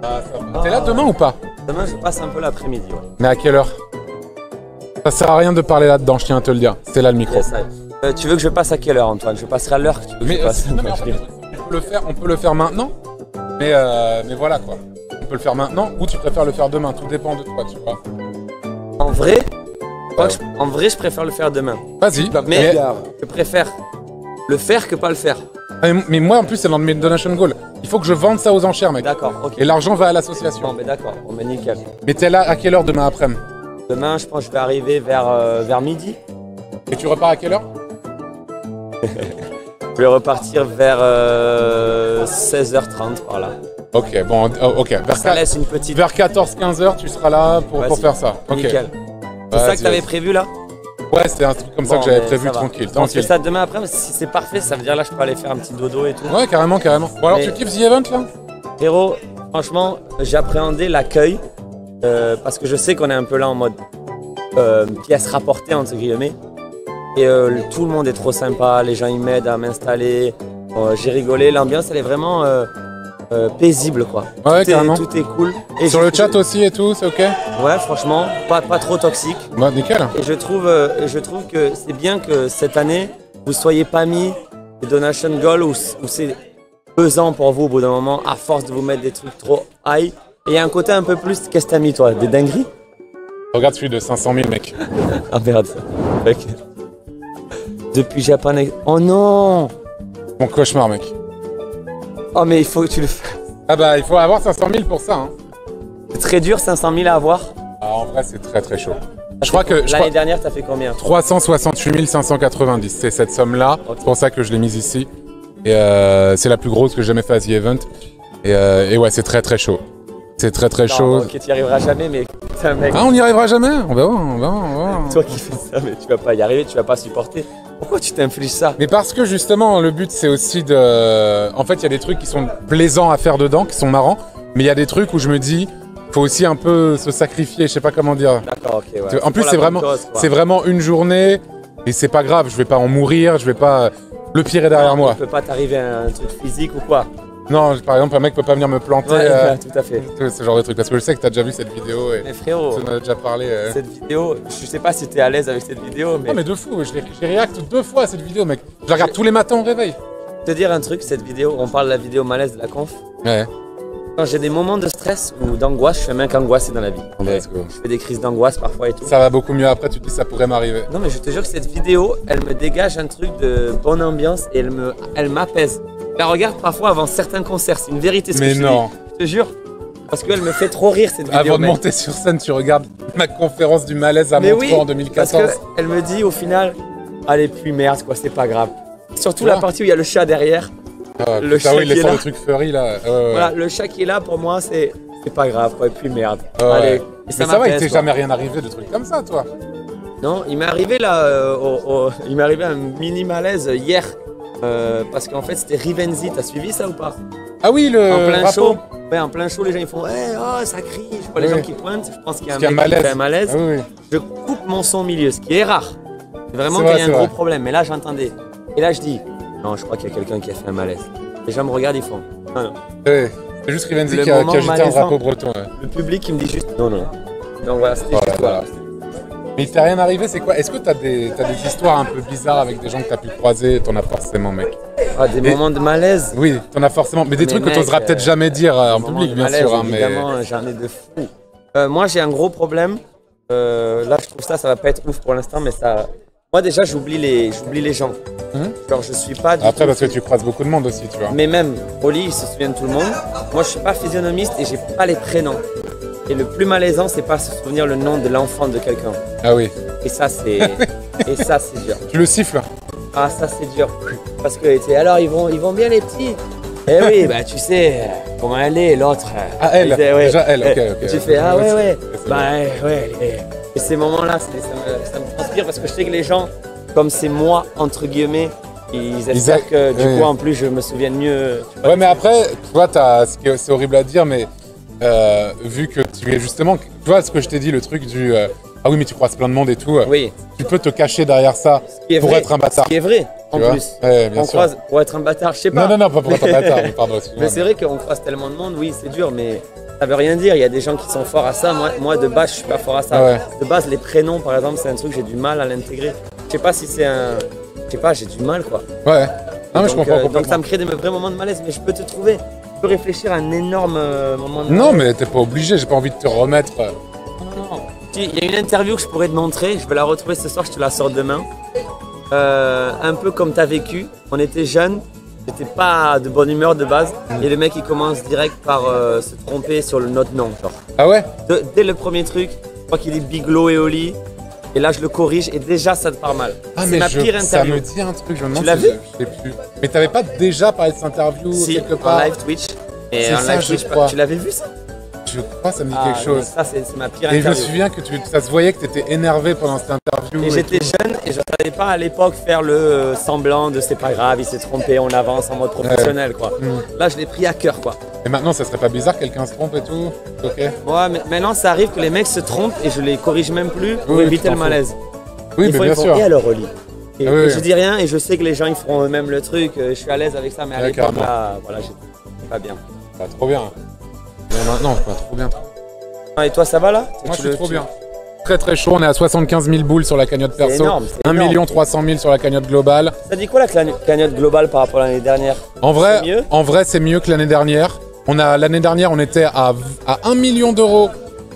Ah, ça va. T'es là demain ou pas? Demain, je passe un peu l'après-midi, ouais. Mais à quelle heure? Ça sert à rien de parler là-dedans, je tiens à te le dire. C'est là le micro. Yes, tu veux que je passe à quelle heure, Antoine? Je passerai à l'heure que tu veux que je passe. Non, mais en fait, on peut le faire maintenant. Mais voilà quoi. On peut le faire maintenant ou tu préfères le faire demain. Tout dépend de toi, tu vois. En vrai, je préfère le faire demain. Vas-y. Mais je préfère le faire que pas le faire. Mais moi en plus c'est dans mes donation goal. Il faut que je vende ça aux enchères, mec. D'accord, ok. Et l'argent va à l'association. Bon, mais d'accord, on met nickel. Mais t'es là à quelle heure demain après-midi? Demain, je pense que je vais arriver vers midi. Et tu repars à quelle heure? Je vais repartir vers 16h30 par là. Ok, bon, ok. Ça laisse une petite... Vers 14-15 heures, tu seras là pour faire ça. Ok. Nickel. C'est ça que t'avais prévu là? Ouais, c'était un truc comme ça que j'avais prévu, tranquille. On fait ça demain après, mais si c'est parfait, ça veut dire là je peux aller faire un petit dodo et tout. Ouais, carrément. Bon alors tu kiffes The Event là? Frérot, franchement, j'ai appréhendé l'accueil parce que je sais qu'on est un peu là en mode pièce rapportée entre guillemets. Et tout le monde est trop sympa, les gens ils m'aident à m'installer, j'ai rigolé, l'ambiance elle est vraiment paisible quoi. Ouais, carrément. Tout est cool. Et sur le chat aussi et tout, c'est ok? Ouais, franchement, pas trop toxique. Bah nickel. Et je trouve que c'est bien que cette année, vous soyez pas mis des donation goals où c'est pesant pour vous au bout d'un moment, à force de vous mettre des trucs trop high. Et il y a un côté un peu plus, qu'est-ce que t'as mis toi? Des dingueries? Regarde celui de 500 000 mec. Ah merde ça. Mec. Depuis japonais. Oh non! Mon cauchemar mec. Oh mais il faut que tu le fasses. Ah bah il faut avoir 500 000 pour ça hein. C'est très dur 500 000 à avoir. Ah, en vrai c'est très chaud. Je crois que l'année dernière t'as fait combien? 368 590, c'est cette somme là, okay. C'est pour ça que je l'ai mise ici. Et c'est la plus grosse que j'ai jamais fait à The Event. Et ouais c'est très chaud. C'est très chaud. Ok, tu y arriveras jamais mais t'es un mec. Ah on n'y arrivera jamais, on va voir. Toi qui fais ça mais tu vas pas y arriver, tu vas pas supporter. Pourquoi tu t'infliges ça? Mais parce que justement le but c'est aussi de... En fait il y a des trucs qui sont plaisants à faire dedans, qui sont marrants. Mais il y a des trucs où je me dis, faut aussi un peu se sacrifier, je sais pas comment dire. D'accord, ok, ouais. En plus c'est vraiment une journée et c'est pas grave, je vais pas en mourir, je vais pas... Le pire est derrière moi. Tu peux pas t'arriver à un truc physique ou quoi? Non, par exemple, un mec peut pas venir me planter. Ouais, tout à fait. Ce genre de truc. Parce que je sais que t'as déjà vu cette vidéo. Et mais frérot, tu en as déjà parlé. Cette vidéo, je sais pas si t'es à l'aise avec cette vidéo, mais... Non mais de fou, j'ai react 2 fois à cette vidéo, mec. Je la regarde tous les matins au réveil. Te dire un truc, cette vidéo, on parle de la vidéo malaise de la conf. Ouais. Quand j'ai des moments de stress ou d'angoisse, je suis un mec angoissé dans la vie. Let's go. Je fais des crises d'angoisse parfois et tout. Ça va beaucoup mieux après, tu te dis ça pourrait m'arriver. Non mais je te jure que cette vidéo, elle me dégage un truc de bonne ambiance et elle m'apaise. Je la regarde parfois avant certains concerts, c'est une vérité ce que je non. Dis. Je te jure. Parce qu'elle me fait trop rire cette vidéo. Avant de monter sur scène, tu regardes ma conférence du malaise à Montreux en 2014. Parce qu'elle me dit au final, allez puis merde quoi, c'est pas grave. Surtout la partie où il y a le chat derrière. Ah, le chat il est là. Le truc furry là. Voilà, le chat qui est là pour moi c'est pas grave quoi, et puis merde. Allez. Et mais ça va, il t'est jamais rien arrivé de trucs comme ça toi? Non, il m'est arrivé là, il m'est arrivé un mini malaise hier. Parce qu'en fait c'était Rivenzi, t'as suivi ça ou pas? Ah oui, le en plein rapport. show. Ouais, en plein show, les gens ils font hey, oh ça crie, je vois les gens qui pointent, je pense qu'il y a un mec qui fait un malaise. Ah, oui. Je coupe mon son au milieu, ce qui est rare. C'est vraiment qu'il y a un gros problème, mais là j'entendais. Et là je dis, non je crois qu'il y a quelqu'un qui a fait un malaise. Les gens me regardent, ils font, ah non. Ouais, c'est juste Rivenzi qui a agité un drapeau breton. Ouais. Le public il me dit juste, non. Donc voilà, c'était juste voilà. Mais il t'est rien arrivé, c'est quoi? Est-ce que t'as des histoires un peu bizarres avec des gens que t'as pu croiser? T'en as forcément, mec. Ah, des moments de malaise? Oui, t'en as forcément. Mais des trucs que t'oseras peut-être jamais dire en public, bien sûr. Hein, évidemment, j'en ai de fou. Moi, j'ai un gros problème. Là, je trouve ça va pas être ouf pour l'instant, mais ça... Moi, déjà, j'oublie les gens. Genre, je suis pas du Après, parce que tu croises beaucoup de monde aussi, tu vois. Mais même, Oli, il se souvient de tout le monde. Moi, je suis pas physionomiste et j'ai pas les prénoms. Et le plus malaisant, c'est pas se souvenir le nom de l'enfant de quelqu'un. Ah oui. Et ça, c'est dur. Tu le siffles? Ah, ça, c'est dur. Parce que, alors, ils vont bien les petits. Eh oui, bah, tu sais, comment elle est, l'autre. Ah, elle, déjà elle, ok. Tu fais, ah ouais. Bah, ouais. Et ces moments-là, ça me transpire parce que je sais que les gens, comme c'est moi, entre guillemets, ils espèrent que du coup, en plus, je me souvienne mieux. Ouais, mais après, tu vois, c'est horrible à dire, mais vu que tu es justement, tu vois ce que je t'ai dit, le truc du ah oui, mais tu croises plein de monde et tout. Oui. Tu peux te cacher derrière ça pour être un bâtard. Ce qui est vrai, en plus. Ouais, bien on sûr. croise pour être un bâtard, je sais pas. Non, pas pour être un bâtard, pardon. Mais c'est vrai qu'on croise tellement de monde, oui, c'est dur, mais ça veut rien dire. Il y a des gens qui sont forts à ça. Moi de base, je suis pas fort à ça. Ah ouais. De base, les prénoms, par exemple, c'est un truc, j'ai du mal à l'intégrer. Je sais pas si c'est un. Je sais pas, j'ai du mal quoi. Ouais. Non, mais je Donc, comprends donc complètement. ça me crée des vrais moments de malaise. Mais je peux te trouver. Je peux réfléchir à un énorme moment de malaise. Non, mais t'es pas obligé, j'ai pas envie de te remettre. Non. Il y a une interview que je pourrais te montrer. Je vais la retrouver ce soir, je te la sors demain. Un peu comme tu as vécu. On était jeunes. J'étais pas de bonne humeur de base. Et le mec, il commence direct par se tromper sur notre nom. Genre. Ah ouais? Dès le premier truc, je crois qu'il dit Biglo et Oli. Et là, je le corrige et déjà, ça te part mal. Ah, c'est mais ma pire ça interview. me dit un truc, je me demande l'as si vu je sais plus. Mais t'avais pas déjà parlé de cette interview Si, quelque en part? live Twitch. Et C'est en ça, live je Twitch, crois. tu l'avais vu ça? Je crois, ça me dit Ah, quelque chose. Ça, c'est ma pire Et je me interview. souviens que ça se voyait que t'étais énervé pendant cette interview. Et j'étais jeune et je savais pas à l'époque faire le semblant de c'est pas grave, il s'est trompé, on avance en mode professionnel quoi. Là je l'ai pris à cœur quoi. Et maintenant, ça serait pas bizarre que quelqu'un se trompe et tout? Ok. Ouais, mais maintenant ça arrive que les mecs se trompent et je les corrige même plus pour Oui, éviter tu le t'en malaise. Oui, Des mais fois, bien ils font, sûr. et alors Oli et, Ah oui, et oui. je dis rien et je sais que les gens ils feront eux-mêmes le truc, je suis à l'aise avec ça, mais à Ouais, l'époque carrément. là, voilà, j'étais pas bien. Pas trop bien. Mais maintenant, pas trop bien. Ah, et toi ça va là? Moi, je suis trop bien. Très très chaud, on est à 75 000 boules sur la cagnotte C'est perso. énorme, c'est 1 énorme. 300 000 sur la cagnotte globale. Ça dit quoi la cagnotte globale par rapport à l'année dernière? En C'est mieux vrai, c'est mieux que l'année dernière. L'année dernière, on était à 1 million d'euros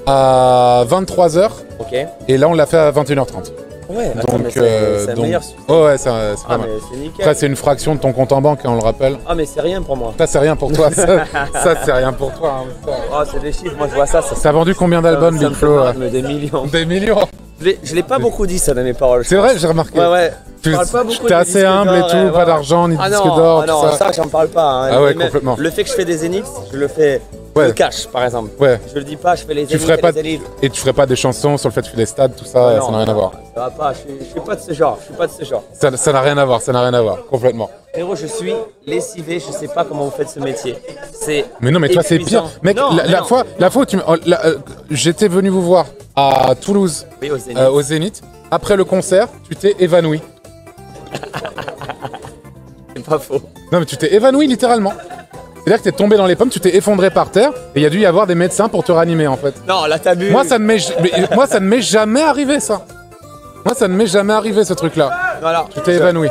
à 23 h Ok. et là, on l'a fait à 21h30. Ouais, attends, mais Donc, c'est un meilleur. oh ouais, c'est Ah pas mal. mais c'est nickel. Après, c'est une fraction de ton compte en banque, hein, on le rappelle. Ah mais c'est rien pour moi. Ça, c'est rien pour toi. Ça, c'est rien pour toi. hein. Oh c'est des chiffres, moi je vois ça. Ça a vendu combien d'albums, ça me Big fait Flo? mal, mais des millions. Des millions. Je l'ai pas beaucoup dit ça dans mes paroles. je C'est pense. vrai, j'ai remarqué. Ouais ouais. Je parle pas beaucoup. T'es de assez disques humble et d'or, tout, pas voilà. d'argent, ni de Ah disque non, d'or, ah non, tout ça. j'en parle pas. Hein. Ah ouais, Et même complètement. Le fait que je fais des zéniths, je le fais. Ouais. Je le cache par exemple. Ouais. Je le dis pas, je fais les Tu zéniths. ferais pas et les zéniths. et tu ferais pas des chansons sur le fait que tu fais des stades, tout ça, Ouais, ça non, n'a rien à voir. Ça va pas, je suis pas de ce genre. Je suis pas de ce genre. Ça n'a rien à voir, ça n'a rien à voir, complètement. Frérot, je suis lessivé, je sais pas comment vous faites ce métier. C'est Mais non, mais toi, c'est épuisant. pire. Mec, Non, mais la non. fois où j'étais venu vous voir à Toulouse, Oui, au Zénith. au Zénith. Après le concert, tu t'es évanoui. C'est pas faux. Non, mais tu t'es évanoui littéralement. C'est-à-dire que t'es tombé dans les pommes, tu t'es effondré par terre, et il y a dû y avoir des médecins pour te ranimer en fait. Non, là t'as bu. Moi, ça ne m'est jamais arrivé ça. Moi, ça ne m'est jamais arrivé ce truc-là. Voilà. Tu t'es évanoui.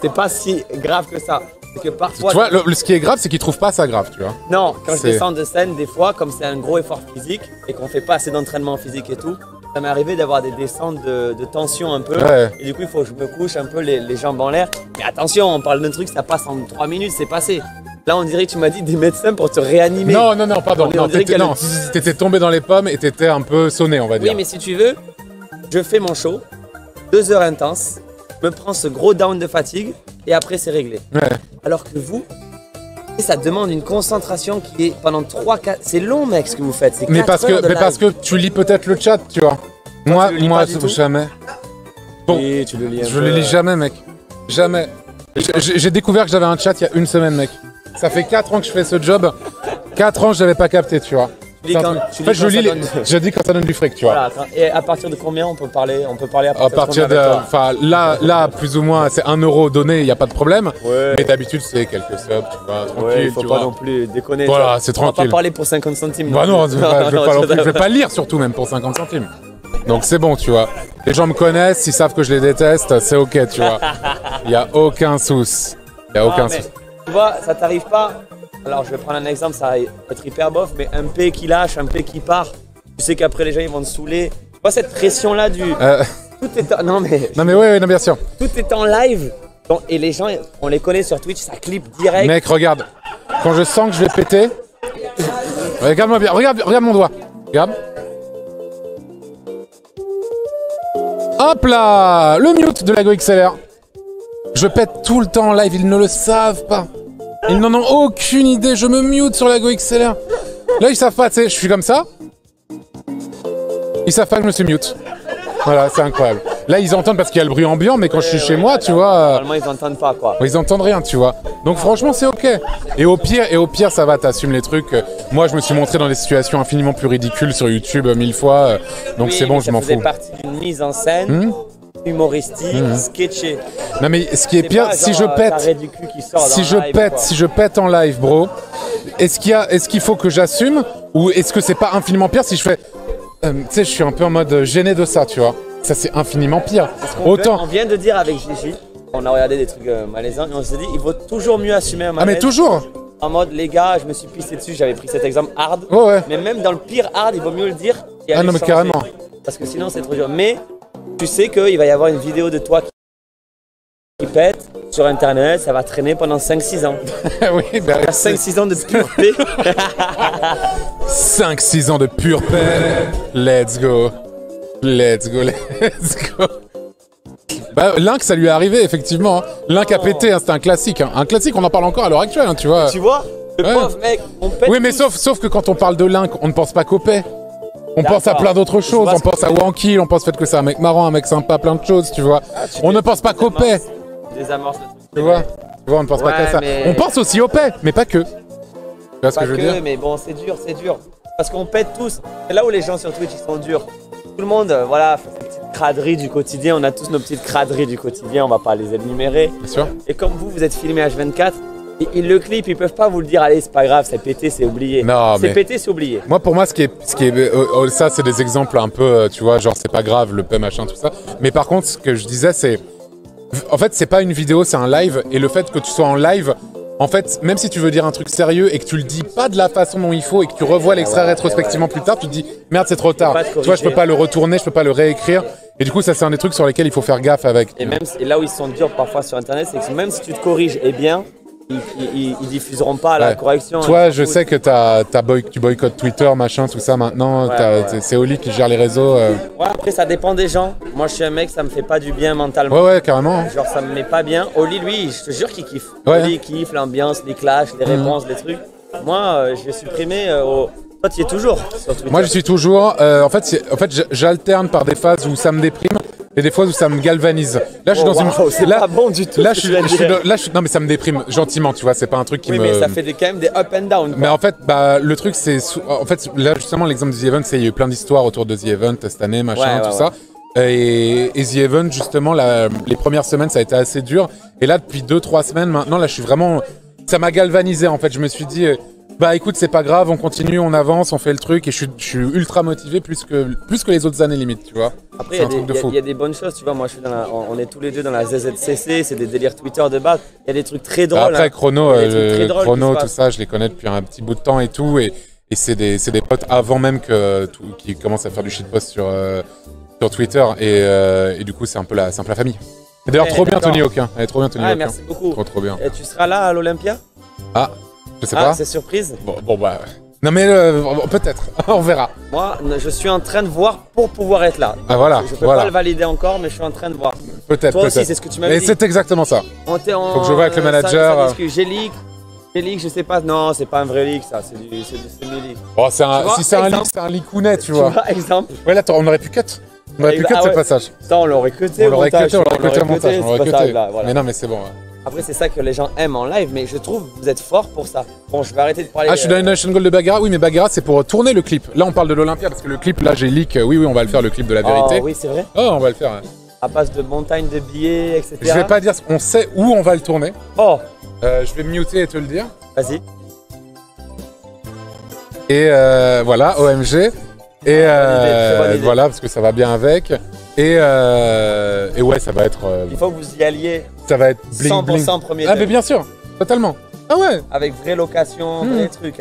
C'est pas si grave que ça. C'est que parfois. Tu vois, ce qui est grave, c'est qu'ils trouvent pas ça grave, tu vois. Non, quand je C'est- descends de scène, des fois, comme c'est un gros effort physique et qu'on fait pas assez d'entraînement physique et tout, ça m'est arrivé d'avoir des descentes de tension un peu. Ouais. Et du coup, il faut que je me couche un peu les jambes en l'air. Mais attention, on parle d'un truc, ça passe en 3 minutes, c'est passé. Là, on dirait que tu m'as dit des médecins pour te réanimer. Non, pardon. On Non, dirait t'étais qu'elle- non, t'étais tombé dans les pommes et t'étais un peu sonné, on va dire. Oui, mais si tu veux, je fais mon show, 2 heures intenses, je me prends ce gros down de fatigue et après, c'est réglé. Ouais. Alors que vous, ça demande une concentration qui est pendant 3-4... C'est long, mec, ce que vous faites. C'est Mais 4 parce heures de que, live. tu lis peut-être le chat, tu vois. Moi, tu le lis pas du tout jamais. Bon, Oui, tu le lis un je peu. le lis jamais, mec. Jamais. J'ai découvert que j'avais un chat il y a une semaine, mec. Ça fait 4 ans que je fais ce job. 4 ans, je l'avais pas capté, tu vois. Tu lis C'est un quand- truc. tu En fait, lis quand ça donne- je dis quand ça donne du fric, tu vois. Voilà, et à partir de combien on peut parler À partir de. Enfin, là, plus ou moins, c'est 1 euro donné, il n'y a pas de problème. Ouais. Mais d'habitude, c'est quelques subs, tu vois, tranquille, Ouais, il faut tu pas vois. non plus déconner. Voilà, tu vois. c'est On va tranquille. pas parler pour 50 centimes. Bah non, plus. je vais pas non plus, je vais non. pas lire surtout même pour 50 centimes. Donc c'est bon, tu vois. Les gens me connaissent, ils savent que je les déteste, c'est ok, tu vois. Il y a aucun souci. Il y a aucun Ah, mais souci. Tu vois, ça t'arrive pas. Alors je vais prendre un exemple, ça va être hyper bof, mais un P qui lâche, un P qui part. Tu sais qu'après les gens ils vont te saouler. Tu vois cette pression là du. Tout est en... Non mais. Non mais ouais, non bien sûr. Tout est en live. Donc, et les gens, on les connaît sur Twitch, ça clip direct. Mec, regarde. Quand je sens que je vais péter, regarde-moi bien, regarde mon doigt. Regarde. Hop là, le mute de la GoXLR. Je pète tout le temps en live, ils ne le savent pas. Ils n'en ont aucune idée, je me mute sur la GoXLR. Là, ils savent pas, tu sais, je suis comme ça. Ils savent pas que je me suis mute. Voilà, c'est incroyable. Là, ils entendent parce qu'il y a le bruit ambiant, mais quand je suis chez moi, tu vois, Normalement, ils entendent pas quoi. ils entendent rien, tu vois. Donc franchement, c'est ok. Et au pire, ça va, t'assumes les trucs. Moi, je me suis montré dans des situations infiniment plus ridicules sur YouTube 1000 fois. Donc Oui, c'est bon, mais je m'en Ça faisait fous. partie d'une mise en scène humoristique, sketchée. Non mais ce qui est C'est pire, pas si genre, je pète, t'as du cul qui sort si dans je le live, pète, quoi. si je pète en live, bro, est-ce qu'il faut que j'assume ou est-ce que c'est pas infiniment pire si je fais... tu sais, je suis un peu en mode gêné de ça, tu vois. Ça, c'est infiniment pire. Autant... On vient de dire avec Gigi, on a regardé des trucs malaisants et on s'est dit, il vaut toujours mieux assumer un malaise. Ah mais toujours. En mode, les gars, je me suis pissé dessus, j'avais pris cet exemple hard. Ouais. Mais même dans le pire hard, il vaut mieux le dire. Ah non mais carrément. Parce que sinon, c'est trop dur. Mais tu sais qu'il va y avoir une vidéo de toi qui pète sur internet, ça va traîner pendant 5-6 ans. Oui, bah, 5-6 ans de pureté. 5-6 ans de pure paix. Let's go. Let's go. Bah, Link, ça lui est arrivé, effectivement. Link a pété, hein, c'était un classique. Hein. Un classique, on en parle encore à l'heure actuelle, hein, tu vois. Tu vois, le pauvre mec, on pète. Oui, mais sauf que quand on parle de Link, on ne pense pas qu'au paix. On pense à plein d'autres choses. On pense à Wankill, on pense au fait que c'est un mec marrant, un mec sympa, plein de choses, tu vois. On ne pense pas qu'au paix. Désamorce le truc. Tu vois, on ne pense pas qu'à ça. On pense aussi au paix, mais pas que. Tu vois ce que je veux dire? Mais bon, c'est dur. Parce qu'on pète tous. C'est là où les gens sur Twitch, ils sont durs. Tout le monde, voilà, fait ses petites craderies du quotidien. On a tous nos petites craderies du quotidien, on va pas les énumérer. Bien sûr. Et comme vous êtes filmé H24, et le clip, ils peuvent pas vous le dire, allez, c'est pas grave, c'est pété, c'est oublié. Non, mais... C'est pété, c'est oublié. Moi, pour moi, ça, c'est des exemples un peu, tu vois, genre, c'est pas grave, le paix, machin, tout ça. Mais par contre, ce que je disais, c'est... En fait, c'est pas une vidéo, c'est un live. Et le fait que tu sois en live, en fait, même si tu veux dire un truc sérieux et que tu le dis pas de la façon dont il faut et que tu revois l'extrait rétrospectivement plus tard, tu te dis merde, c'est trop tard. Tu vois, je peux pas le retourner, je peux pas le réécrire. Et du coup, ça, c'est un des trucs sur lesquels il faut faire gaffe avec. Et là où ils sont durs parfois sur internet, c'est que même si tu te corriges et bien, ils diffuseront pas la correction. Toi, je sais que tu boycottes Twitter, machin, tout ça maintenant. C'est Oli qui gère les réseaux. Ouais, après, ça dépend des gens. Moi, je suis un mec, ça me fait pas du bien mentalement. Ouais, carrément. Genre, ça me met pas bien. Oli, lui, je te jure qu'il kiffe. Ouais. Oli, il kiffe l'ambiance, les clashs, les réponses, les trucs. Moi, je vais supprimer Toi, tu y es toujours sur Twitter. Moi, je suis toujours. En fait, j'alterne par des phases où ça me déprime et des fois où ça me galvanise. Là, je suis dans une. C'est pas bon du tout. Là, non, mais ça me déprime gentiment, tu vois. C'est pas un truc qui me. Oui, mais ça fait quand même des up and down. Quoi. Mais en fait, le truc, c'est. En fait, là, justement, l'exemple de The Event, c'est il y a eu plein d'histoires autour de The Event cette année, machin, tout ça. Et The Event, justement, les premières semaines, ça a été assez dur. Et là, depuis 2-3 semaines, maintenant, là, je suis vraiment. Ça m'a galvanisé, en fait. Je me suis dit. Bah écoute, c'est pas grave, on continue, on avance, on fait le truc et je suis ultra motivé plus que les autres années limite, tu vois. Après, il y a des bonnes choses, tu vois. Moi, on est tous les deux dans la ZZCC, c'est des délires Twitter de base. Il y a des trucs très drôles. Après, Chrono, Chrono tout ça, je les connais depuis un petit bout de temps et tout. Et c'est des potes avant même qui commencent à faire du shitpost sur Twitter. Et du coup, c'est un peu la famille. Et d'ailleurs, trop bien Tony Hawk. Elle est trop bien Tony Hawk. Merci beaucoup. Trop bien. Et tu seras là à l'Olympia? Ah, je sais pas. C'est surprise. Bon bah. Non mais peut-être, on verra. Moi, je suis en train de voir pour pouvoir être là. Ah voilà. Je peux pas le valider encore, mais je suis en train de voir. Peut-être. Toi aussi, c'est ce que tu m'as dit. Et c'est exactement ça. Faut que je vois avec le manager. J'ai leak, je sais pas. Non, c'est pas un vrai leak, ça. C'est du semi-leak. Bon, si c'est un leak, c'est un leakounet, tu vois. Exemple. Ouais, là, on aurait pu cut. On aurait pu cut ce passage. Ça, on l'aurait cuté. On l'aurait cuté au montage. Voilà. Mais non, mais c'est bon. Après, c'est ça que les gens aiment en live, mais je trouve que vous êtes fort pour ça. Bon, je vais arrêter de parler. Ah, je suis dans une Nation Gold de Bagara. Oui, mais Bagara, c'est pour tourner le clip. Là, on parle de l'Olympia parce que le clip, là, j'ai leak. Oui, on va le faire, le clip de la vérité. Oh, oui, c'est vrai. Oh, on va le faire. À base de montagne de billets, etc. Je vais pas dire, on sait où on va le tourner. Oh. Je vais me muter et te le dire. Vas-y. Et voilà, OMG. Et voilà, parce que ça va bien avec. Et ouais, ça va être. Il faut que vous y alliez. Ça va être bling 100% bling. premier. Ah, mais bien sûr, totalement. Ah ouais. Avec vraie location, vrai truc.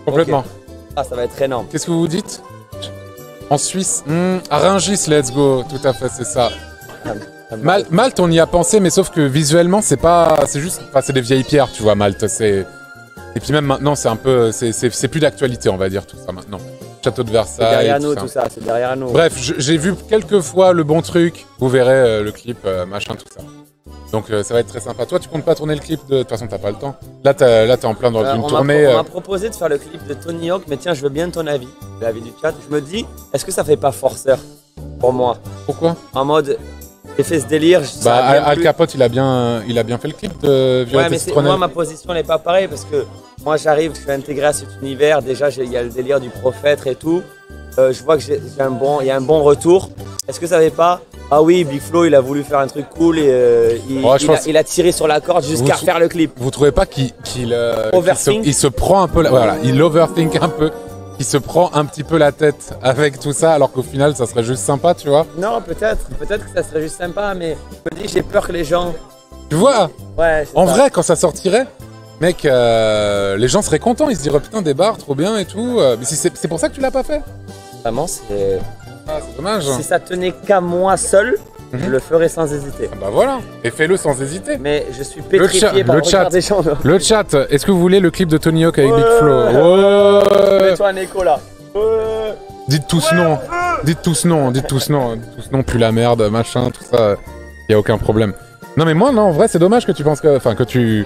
Complètement. Okay. Ah, ça va être énorme. Qu'est-ce que vous dites? En Suisse, à Rungis, let's go. Tout à fait, c'est ça. Malte, on y a pensé, mais sauf que visuellement, c'est juste, c'est des vieilles pierres, tu vois, Malte. Et puis même maintenant, c'est un peu, c'est plus d'actualité, on va dire tout ça maintenant. Château de Versailles. C'est derrière nous, tout ça, c'est derrière nous. Bref, j'ai vu quelques fois le bon truc. Vous verrez le clip, machin, tout ça. Donc ça va être très sympa. Toi, tu comptes pas tourner le clip de toute façon, t'as pas le temps. Là, t'es en plein dans une tournée. On m'a proposé de faire le clip de Tony Hawk, mais tiens, je veux bien ton avis, l'avis du chat. Je me dis, est-ce que ça fait pas forceur pour moi? Pourquoi? En mode, j'ai fait ce délire. Al Capote, il a bien fait le clip de Violette et Citronelle. Moi, ma position n'est pas pareille parce que moi, j'arrive, je suis intégré à cet univers. Déjà, il y a le délire du prophète et tout. Je vois que il y a un bon retour. Est-ce que ça fait pas Ah oui, Big Flo, il a voulu faire un truc cool et il a tiré sur la corde jusqu'à faire le clip. Vous trouvez pas qu'il Overthink. se prend un peu, voilà, il overthink un peu, qu'il se prend un petit peu la tête avec tout ça, alors qu'au final, ça serait juste sympa, tu vois? Non, peut-être que ça serait juste sympa, mais je me dis, j'ai peur que les gens. Tu vois? Ouais. En vrai, quand ça sortirait, mec, les gens seraient contents, ils se diraient putain, des bars, trop bien et tout. Mais c'est pour ça que tu l'as pas fait? Vraiment, c'est dommage. Si ça tenait qu'à moi seul, je le ferais sans hésiter. Ah bah voilà, et fais-le sans hésiter. Mais je suis pétrifié par le regard des gens. Le chat, est-ce que vous voulez le clip de Tony Hawk avec Big Flo? Mets-toi un écho là. Dites tous non, dites tous non, dites tous non, pue la merde, machin, tout ça, y a aucun problème. Non mais moi, non, en vrai, c'est dommage que tu penses que, enfin, que tu...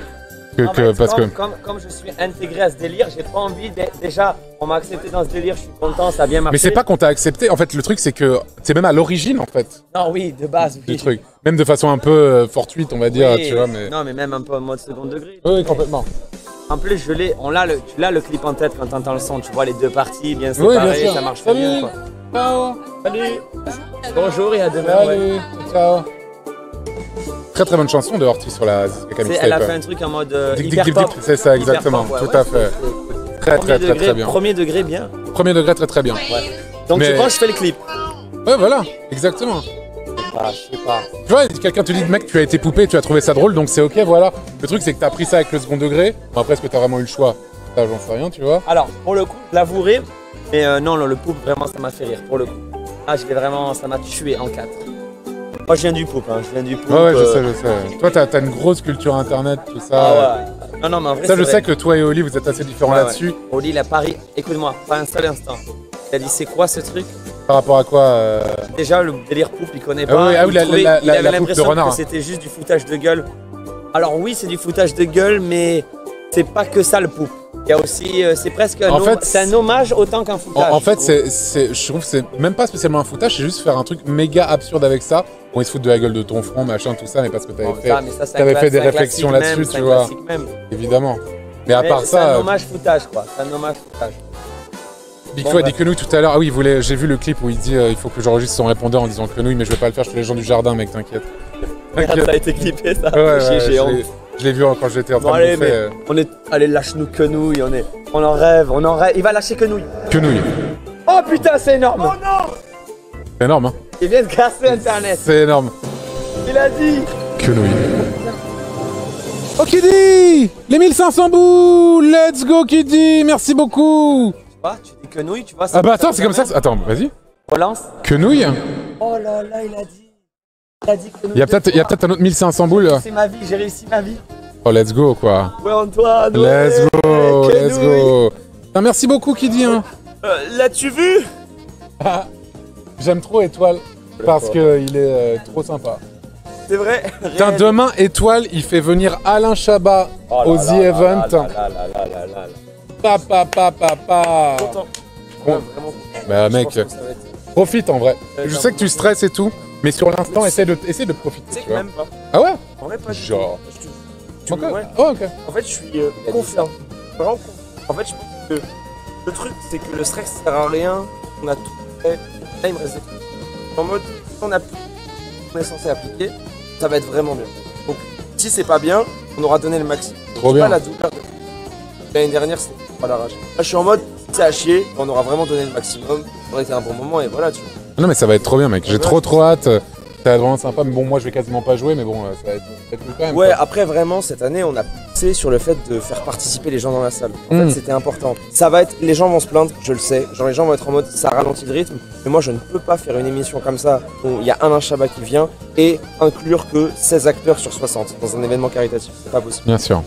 Comme je suis intégré à ce délire, j'ai pas envie déjà, on m'a accepté dans ce délire, je suis content, ça a bien marché. Mais c'est pas qu'on t'a accepté, en fait le truc c'est que c'est même à l'origine en fait. Non oui, de base, oui. Du truc. Même de façon un peu fortuite on va dire, oui, tu vois. Mais... Non mais même un peu en mode second degré. Oui, complètement. En plus tu l'as le clip en tête quand t'entends le son, tu vois les deux parties bien séparées, oui, bien ça marche très bien quoi. Ciao. Salut. Bonjour et à demain. Salut. Ouais. Ciao. Très très bonne chanson de Horty sur la mixtape. Elle a fait un truc en mode hyper pop. C'est ça exactement, pop, ouais, tout à fait. Très bien. Premier degré bien. Premier degré très bien. Ouais. Donc tu penses je fais le clip? Ouais voilà, exactement. Je sais pas. Tu vois, quelqu'un te dit mec tu as été poupé, tu as trouvé ça drôle donc c'est ok voilà. Le truc c'est que t'as pris ça avec le second degré. Bon, après est-ce que t'as vraiment eu le choix? Ça j'en sais rien tu vois. Alors pour le coup, je l'avouerai, mais non le poupe vraiment ça m'a fait rire pour le coup. Ah je l'ai vraiment, ça m'a tué en 4. Moi je viens du poupe, je viens du poupe. Ouais, je sais. Toi t'as une grosse culture internet, tout ça. Ah ouais. Non mais en vrai ça je sais que toi et Oli vous êtes assez différents là-dessus. Ouais. Oli il a pari, écoute-moi, pas un seul instant. Il a dit c'est quoi ce truc? Par rapport à quoi Déjà le délire poupe il connaît pas. Il avait l'impression que c'était juste du foutage de gueule. Alors oui c'est du foutage de gueule mais c'est pas que ça le poupe. Il y a aussi, c'est presque c'est un hommage autant qu'un foutage. En fait, je trouve que c'est même pas spécialement un foutage, c'est juste faire un truc méga absurde avec ça. Bon, ils se foutent de la gueule de ton front, machin, tout ça, mais parce que t'avais fait des réflexions là-dessus, tu vois. Évidemment. Mais à part ça. C'est un hommage foutage, quoi. C'est un hommage foutage. Big Flo a dit quenouille tout à l'heure. Ah oui, j'ai vu le clip où il dit il faut que j'enregistre son répondeur en disant quenouille, mais je vais pas le faire, je fais les gens du jardin, mec, t'inquiète. Ça a été clippé, ça. J'ai honte. Je l'ai vu quand j'étais en train de bouffer. Allez, lâche-nous quenouille, on en rêve. Il va lâcher quenouille. Quenouille. Oh putain, c'est énorme. Oh non. C'est énorme, hein. Il vient de casser Internet. C'est énorme. Il a dit. Quenouille. Oh Kiddy, les 1500 boules. Let's go Kiddy, merci beaucoup. Tu dis quenouille, tu vois. Ah bah attends, c'est comme ça. Attends, vas-y. Relance. Quenouille. Oh là là, il a dit. Il y a peut-être un autre 1500 boules. C'est ma vie, j'ai réussi ma vie. Oh, let's go, quoi. Ouais, Antoine. Let's go, let's go. Putain, merci beaucoup, Kiddy. Hein. L'as-tu vu? J'aime trop Étoile parce qu'il est trop sympa. C'est vrai. Putain, demain, Étoile, il fait venir Alain Chabat au The Event. Papa. Bah, mec, profite en vrai. Je sais que tu stresses et tout. Mais sur l'instant, essaie de profiter. Tu vois. Même pas. Ah ouais? En vrai, pas genre. Ok. En fait, je suis confiant. Vraiment confiant. En fait, je pense que le truc, c'est que le stress sert à rien. On a tout fait. Là, il me reste des trucs. En mode, si on a plus qu'on est censé appliquer, ça va être vraiment bien. Donc, si c'est pas bien, on aura donné le maximum. Trop bien. Pas la douleur. L'année dernière, c'était pas l'arrache. Là, je suis en mode, c'est à chier. On aura vraiment donné le maximum. Ça aurait été un bon moment et voilà, tu vois. Non mais ça va être trop bien mec, j'ai trop hâte, ça va être vraiment sympa, mais bon moi je vais quasiment pas jouer mais bon ça va être cool quand même. Ouais quoi. Après vraiment cette année on a poussé sur le fait de faire participer les gens dans la salle. En fait c'était important. Ça va être, les gens vont se plaindre, je le sais, genre les gens vont être en mode ça ralentit le rythme, mais moi je ne peux pas faire une émission comme ça où il y a Alain Chabat qui vient et inclure que 16 acteurs sur 60 dans un événement caritatif, c'est pas possible. Bien sûr.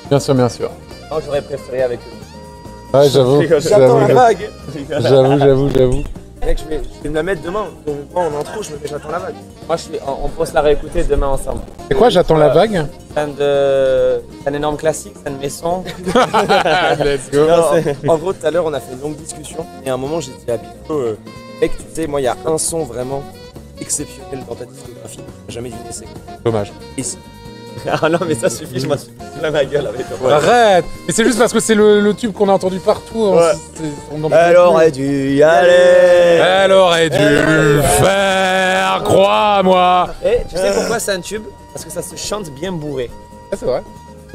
Bien sûr. Non j'aurais préféré avec eux. Ouais j'avoue. J'attends la vague. J'avoue. Mec, je vais me la mettre demain. Moi, en intro, je me fais j'attends la vague. Moi, on peut se la réécouter demain ensemble. C'est quoi j'attends la vague? C'est un énorme classique, c'est un de mes sons. Let's go. En gros, tout à l'heure, on a fait une longue discussion. Et à un moment, j'ai dit à Bito, mec, tu sais, moi, il y a un son vraiment exceptionnel dans ta discographie. J'ai jamais deviné c'est quoi. Dommage. Ah non, mais ça suffit, je m'en suis plein ma gueule avec toi. Arrête. Mais c'est juste parce que c'est le tube qu'on a entendu partout. Ouais. On en Elle peut aurait dû y aller. Elle aurait dû le faire, crois-moi. Et tu sais pourquoi c'est un tube? Parce que ça se chante bien bourré. Ah, c'est vrai.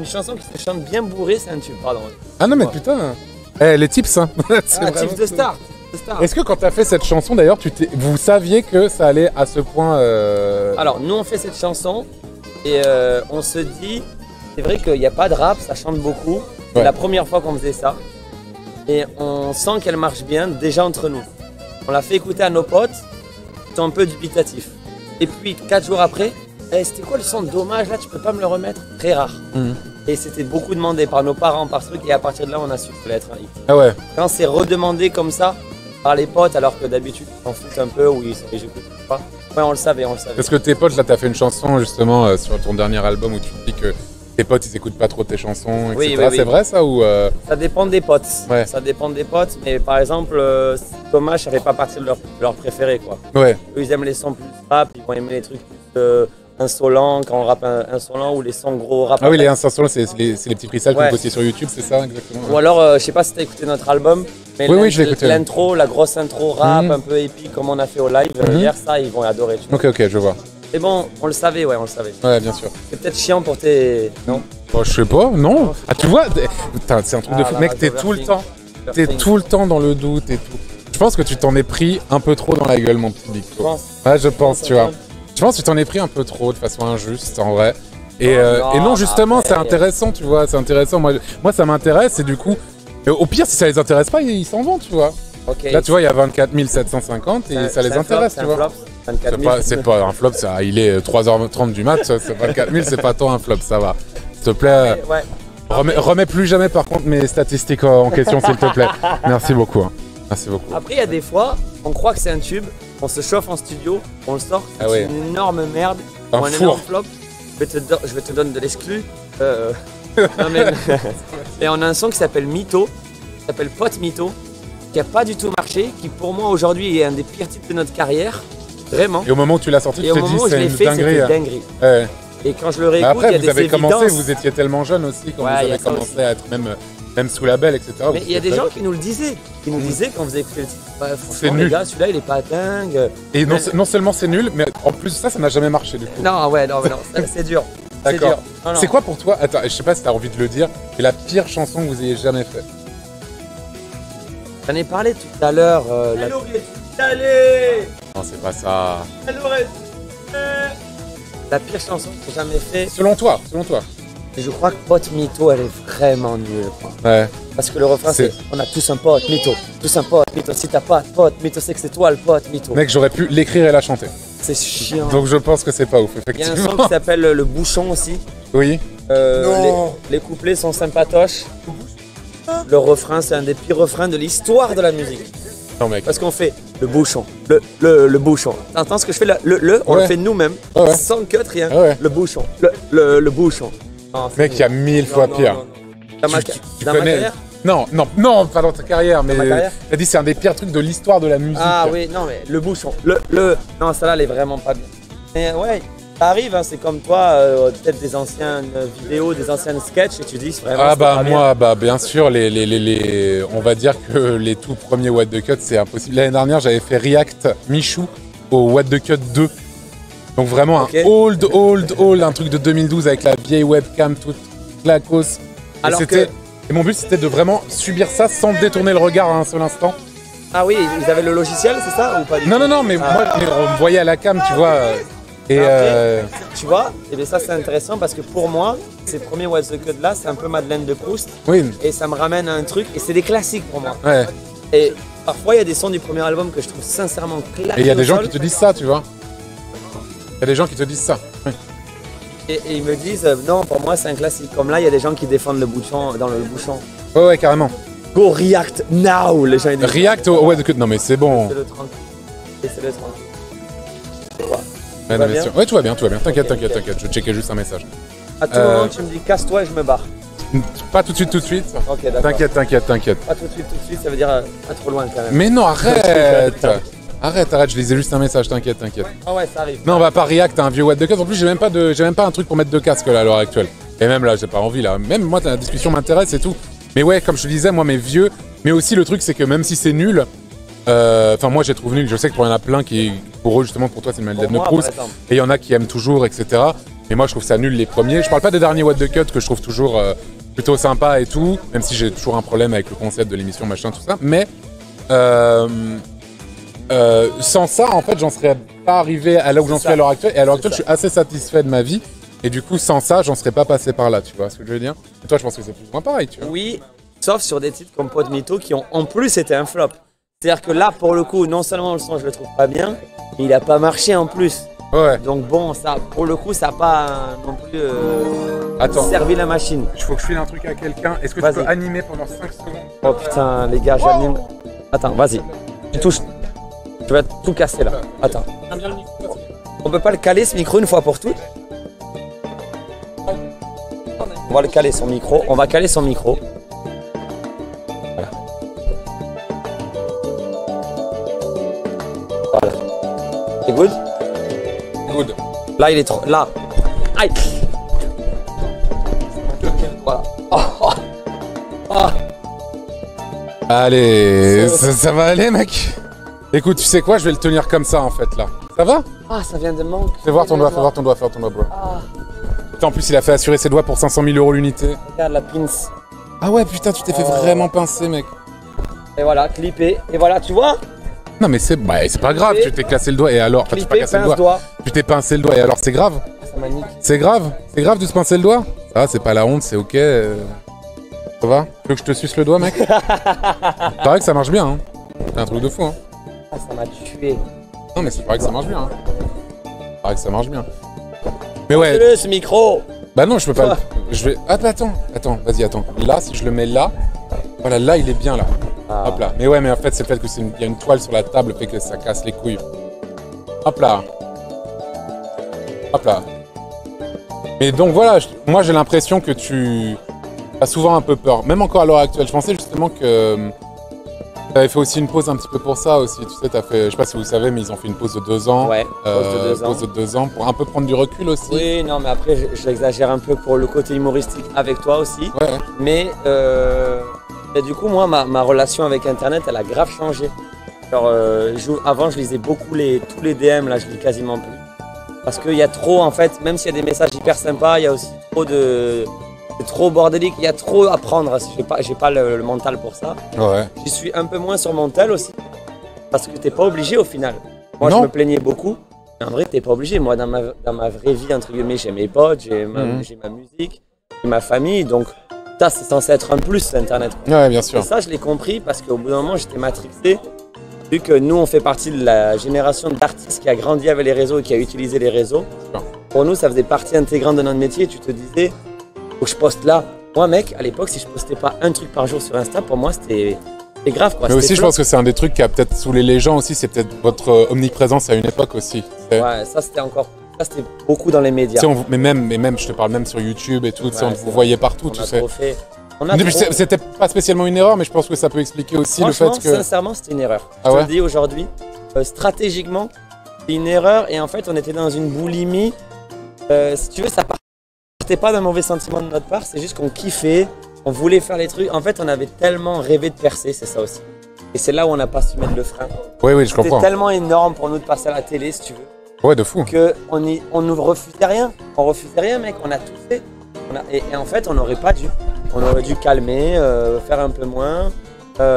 Une chanson qui se chante bien bourré, c'est un tube, pardon. Ah non, mais Ouais. putain. Eh, les tips, hein. C'est Ah, vraiment tips de cool. star. de star. Est-ce que quand t'as fait cette chanson, d'ailleurs, vous saviez que ça allait à ce point Alors, nous, on fait cette chanson et on se dit, c'est vrai qu'il n'y a pas de rap, ça chante beaucoup. C'est Ouais. la première fois qu'on faisait ça. Et on sent qu'elle marche bien déjà entre nous. On l'a fait écouter à nos potes, ils sont un peu dubitatifs. Et puis, 4 jours après, c'était quoi le son? Dommage, là, tu peux pas me le remettre? Très rare. Mhm. Et c'était beaucoup demandé par nos parents, par truc, et à partir de là, on a su que ça allait être un hit. Ah ouais. Quand c'est redemandé comme ça par les potes, alors que d'habitude, ils s'en foutent un peu, ou ils j'écoute pas. Ouais, on le savait, on le savait. Parce que tes potes, là, t'as fait une chanson justement sur ton dernier album où tu dis que tes potes, ils écoutent pas trop tes chansons, etc. Oui, oui, oui. C'est vrai ça ou Ça dépend des potes. Ouais. Ça dépend des potes, mais par exemple, Thomas, ça fait pas partie de leur préféré, quoi. Ouais. Eux, ils aiment les sons plus rap, ils vont aimer les trucs plus insolents, quand on rappe insolent, ou les sons gros rap. Ah oui, les insertions, c'est les petits freestyles que Ouais. vous postiez sur YouTube, c'est ça exactement? Ou alors, je sais pas si t'as écouté notre album, mais Oui, oui, je l'ai écouté. l'intro, la grosse intro rap, Mhm. un peu épique, comme on a fait au live Mhm. hier, ça, ils vont adorer. Tu vois. Ok, je vois. Mais bon, on le savait, ouais, on le savait. Ouais, bien sûr. C'est peut-être chiant pour tes. Non? Bon, je sais pas, non. Ah, tu vois, putain, c'est un truc de Ah, fou. la Mec, rage t'es tout le overthink. temps. T'es tout le temps dans le doute et tout. Je pense que tu t'en es pris un peu trop dans la gueule, mon petit Je Nico. pense. Ouais, je pense, tu vois. Je pense que tu t'en es pris un peu trop de façon injuste, en vrai. Et non, justement, après, c'est intéressant, tu vois. C'est intéressant. Moi, ça m'intéresse et du coup, au pire, si ça les intéresse pas, ils s'en vont, tu vois. Ok. Là, tu vois, il y a 24 750 et ça les intéresse, tu vois. C'est pas un flop, ça. Il est 3h30 du mat, c'est 24 000, c'est pas tant un flop, ça va. S'il te plaît, Ouais. remets plus jamais par contre mes statistiques en question, s'il te plaît. Merci beaucoup. Hein. Merci beaucoup. Après, il y a des fois, on croit que c'est un tube, on se chauffe en studio, on le sort, c'est Ah ouais. une énorme merde, Un ou un four. énorme flop. Je vais te donner de l'exclu. Non, mais- Et on a un son qui s'appelle Mytho, qui s'appelle Pote Mytho, qui a pas du tout marché, qui pour moi aujourd'hui est un des pires titres de notre carrière, vraiment. Et au moment où tu l'as sorti, Et tu au t'es dit moment où je c'est l'ai une fait, dinguerie. c'était dinguerie. Ouais. Et quand je le Mais réécoute, il y après, a vous des avez commencé, évidences. vous étiez tellement jeune aussi, quand Ouais, vous il y a avez ça commencé à être même sous label, etc. Mais il y a des gens qui nous le disaient. Qui nous disaient quand vous écoutez le titre. Bah, C'est franchement, nul. les gars, celui-là, il est pas dingue. Et non seulement c'est nul, mais en plus de ça, ça n'a jamais marché du coup. Non, ouais, non, mais non, c'est dur. C'est D'accord. dur. Non, non. C'est quoi pour toi, attends, je sais pas si t'as envie de le dire, mais la pire chanson que vous ayez jamais faite? J'en ai parlé tout à l'heure. Elle aurait dû y aller. Non, c'est pas ça. Elle aurait dû. La pire chanson que j'ai jamais fait. Selon toi. Je crois que Pote Mytho, elle est vraiment nulle. Quoi. Ouais. Parce que le refrain, c'est on a tous un pote, Mytho. Tous un pote, Mytho. Si t'as pas de pote, Mytho, c'est que c'est toi le pote, Mytho. Mec, j'aurais pu l'écrire et la chanter. C'est chiant. Donc je pense que c'est pas ouf, Il y a un effectivement. son qui s'appelle Le Bouchon aussi. Oui. Non. Les couplets sont sympatoches. Le refrain, c'est un des pires refrains de l'histoire de la musique. Non, mec. Parce qu'on fait le bouchon, le bouchon. T'entends ce que je fais là? On Ouais. le fait nous-mêmes, Ouais. sans cut, rien. Ouais. Le bouchon, le bouchon. Non, c'est Mec, il y a 1000 fois non, pire. non, non. Dans ma Tu dans ma connais. carrière? Non, pas dans ta carrière, mais ma carrière t'as dit c'est un des pires trucs de l'histoire de la musique. Ah oui, non, mais le bouchon. Non, celle-là, elle est vraiment pas bien. Mais ouais, ça arrive, hein, c'est comme toi, peut-être des anciennes vidéos, des anciennes sketchs, et tu dis vraiment. Ah c'est bah pas bien. moi, bah bien sûr, on va dire que les tout premiers What the Cut, c'est impossible. L'année dernière, j'avais fait React Michou au What the Cut 2. Donc vraiment Ok. un old, un truc de 2012 avec la vieille webcam toute clacos. Alors Et mon but, c'était de vraiment subir ça sans détourner le regard à un seul instant. Ah oui, ils avaient le logiciel, c'est ça ou pas du tout? Non, mais moi, on me voyait à la cam, tu vois. Et Après, tu vois, et bien ça c'est intéressant parce que pour moi, ces premiers What's the Cut là, c'est un peu Madeleine de Proust oui, et ça me ramène à un truc et c'est des classiques pour moi. ouais. Et parfois il y a des sons du premier album que je trouve sincèrement claqués. Et il y a des au gens sol. qui te disent ça, tu vois. Il y a des gens qui te disent ça. Oui. Et ils me disent non, pour moi c'est un classique. Comme là, il y a des gens qui défendent le bouchon dans le bouchon. Ouais, carrément. Go react now, les gens ils disent. React au What the Cut. Non, mais c'est bon. C'est le 30. Et c'est le 30. Ouais, va non, mais bien sûr. Ouais, tout va bien. T'inquiète, Ok, ok. t'inquiète. Je checkais juste un message. À tout moment, tu me dis casse-toi et je me barre. Pas tout de suite. Ok, d'accord. T'inquiète. Pas tout de suite, ça veut dire pas trop loin quand même. Mais non, arrête. Arrête, je lisais juste un message, t'inquiète. Ah ouais, ça arrive. Non, on va pas react à un vieux what the cut. En plus, j'ai même pas un truc pour mettre de casque là à l'heure actuelle. Et même là, j'ai pas envie là. Même moi, la discussion m'intéresse et tout. Mais ouais, comme je te disais, moi, mes vieux. Mais aussi, le truc, c'est que même si c'est nul, enfin, moi, j'ai trouvé nul. Je sais que pour il y en a plein qui, pour eux, justement, pour toi, c'est le Madeleine de Proust. Et il y en a qui aiment toujours, etc. Mais moi, je trouve ça nul les premiers. Je parle pas des derniers what the cut que je trouve toujours plutôt sympa et tout. Même si j'ai toujours un problème avec le concept de l'émission, machin, tout ça. Mais sans ça, en fait, j'en serais pas arrivé à là où j'en suis à l'heure actuelle. Et à l'heure actuelle, je suis assez satisfait de ma vie. Et du coup, sans ça, j'en serais pas passé par là, tu vois ce que je veux dire? Et toi, je pense que c'est plus ou moins pareil, tu vois. Oui, sauf sur des titres comme Pod Mytho qui ont en plus été un flop. C'est-à-dire que là, pour le coup, non seulement le son, je le trouve pas bien, mais il a pas marché en plus. Ouais. Donc bon, ça, pour le coup, ça n'a pas non plus servi la machine. Il faut que je file un truc à quelqu'un. Est-ce que tu peux animer pendant 5 secondes? Oh putain, les gars, j'anime. Attends, vas-y. Tu touches. Tu vas tout casser là. Attends. On peut pas le caler ce micro une fois pour toutes? On va le caler son micro. On va caler son micro. Voilà. Voilà. C'est good? Good. Là, il est trop. Là. Aïe. Voilà. Oh, oh. Oh. Allez, ça va aller, mec. Écoute, tu sais quoi, je vais le tenir comme ça, en fait, là. Ça va? Ah, ça vient de manque. Fais voir ton doigt, bro. Ah. Putain, en plus, il a fait assurer ses doigts pour 500 000 € l'unité. Regarde la pince. Ah ouais, putain, tu t'es fait vraiment pincer, mec. Et voilà, clippé. Et voilà, tu vois? Non, mais c'est pas grave, tu t'es cassé le doigt. Et alors? Enfin, tu t'es pas cassé le doigt. Tu t'es pincé le doigt. Et alors, c'est grave? Ça m'a niqué. C'est grave? C'est grave de se pincer le doigt? Ça va, c'est pas la honte, c'est ok. Ça va? Tu veux que je te suce le doigt, mec? Pareil que ça marche bien, hein. C'est un truc de fou, hein. Ah, ça m'a tué. Non, mais c'est pareil que ça marche bien, hein. Pareil que ça marche bien. Mais ouais. Fais-le, ce micro. Bah non, je peux pas. Je vais. Ah, bah attends, vas-y, attends. Là, si je le mets là, voilà, là, il est bien là. Ah. Hop là. Mais ouais, mais en fait, c'est le fait que il y a une toile sur la table, fait que ça casse les couilles. Hop là. Hop là. Mais donc voilà, moi j'ai l'impression que tu as souvent un peu peur. Même encore à l'heure actuelle. Je pensais justement que tu avais fait aussi une pause un petit peu pour ça aussi. Tu sais, t'as fait, je sais pas si vous savez, mais ils ont fait une pause de 2 ans. Ouais, pause de 2 ans pour un peu prendre du recul aussi. Oui, non, mais après, j'exagère un peu pour le côté humoristique avec toi aussi. Ouais. Mais du coup, moi, ma relation avec Internet, elle a grave changé. Genre, avant, je lisais beaucoup tous les DM, là, je lis quasiment plus. Parce qu'il y a trop, en fait, même s'il y a des messages hyper sympas, il y a aussi c'est trop bordélique, il y a trop à prendre. J'ai pas le mental pour ça. Ouais. J'y suis un peu moins sur mon tel aussi. Parce que t'es pas obligé au final. Moi, Non. je me plaignais beaucoup. Mais en vrai, t'es pas obligé. Moi, dans ma vraie vie, entre guillemets, j'ai mes potes, j'ai ma musique, j'ai ma famille. Donc, ça, c'est censé être un plus, Internet. Ouais, bien sûr. Et ça, je l'ai compris parce qu'au bout d'un moment, j'étais matrixé. Vu que nous, on fait partie de la génération d'artistes qui a grandi avec les réseaux et qui a utilisé les réseaux. Pour nous, ça faisait partie intégrante de notre métier. Tu te disais, faut que je poste là. Moi, mec, à l'époque, si je postais pas un truc par jour sur Insta, pour moi, c'était grave, quoi. Mais aussi, je pense que c'est un des trucs qui a peut-être saoulé les gens aussi. C'est peut-être votre omniprésence à une époque aussi. Ouais, ça, c'était beaucoup dans les médias. Mais même, je te parle même sur YouTube et tout. On vous voyait partout, tu sais. C'était pas spécialement une erreur, mais je pense que ça peut expliquer aussi le fait que. Sincèrement, c'était une erreur. Ah je ouais te le dis aujourd'hui, stratégiquement, c'est une erreur et en fait, on était dans une boulimie. Si tu veux, ça partait pas d'un mauvais sentiment de notre part, c'est juste qu'on kiffait, on voulait faire les trucs. En fait, on avait tellement rêvé de percer, c'est ça aussi. Et c'est là où on n'a pas su mettre le frein. Oui, je comprends. C'était tellement énorme pour nous de passer à la télé, si tu veux. Ouais, de fou. Qu'on nous refusait rien. On refusait rien, mec. On a tout fait. Et en fait, on n'aurait pas dû. On aurait dû calmer, faire un peu moins.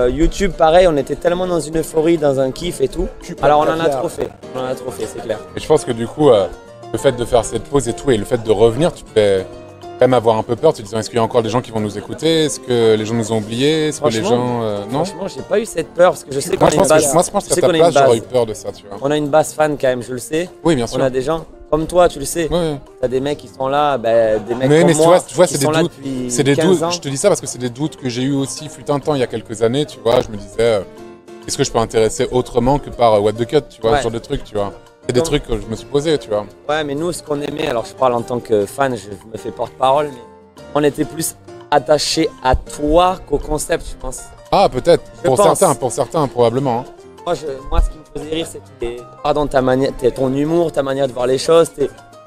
YouTube, pareil, on était tellement dans une euphorie, dans un kiff et tout. Alors on en a trop fait. On en a trop fait, c'est clair. Et je pense que du coup, le fait de faire cette pause et tout, et le fait de revenir, tu peux quand même avoir un peu peur. Tu te dis, est-ce qu'il y a encore des gens qui vont nous écouter? Est-ce que les gens nous ont oubliés? Est-ce que les gens. Non? Franchement, j'ai pas eu cette peur parce que je sais qu'on Moi, a une base. je pense qu'à ta place, j'aurais eu peur de ça, tu vois. On a une base fan quand même, je le sais. Oui, bien sûr. On a des gens comme toi, tu le sais. Ouais. T'as des mecs qui sont là, des mecs mais comme moi, tu vois, qui sont là depuis 15 ans. Je te dis ça parce que c'est des doutes que j'ai eu aussi, fut un temps, il y a quelques années, tu vois. Je me disais, est-ce que je peux intéresser autrement que par What the Cut, tu vois, ce genre de trucs, tu vois. C'est des trucs que je me suis posé, tu vois. Ouais, mais nous, ce qu'on aimait, alors je parle en tant que fan, je me fais porte-parole, mais on était plus attachés à toi qu'au concept, je pense. Ah, peut-être. Pour certains, probablement. Hein. Moi, ce qui me faisait rire, c'était ton humour, ta manière de voir les choses,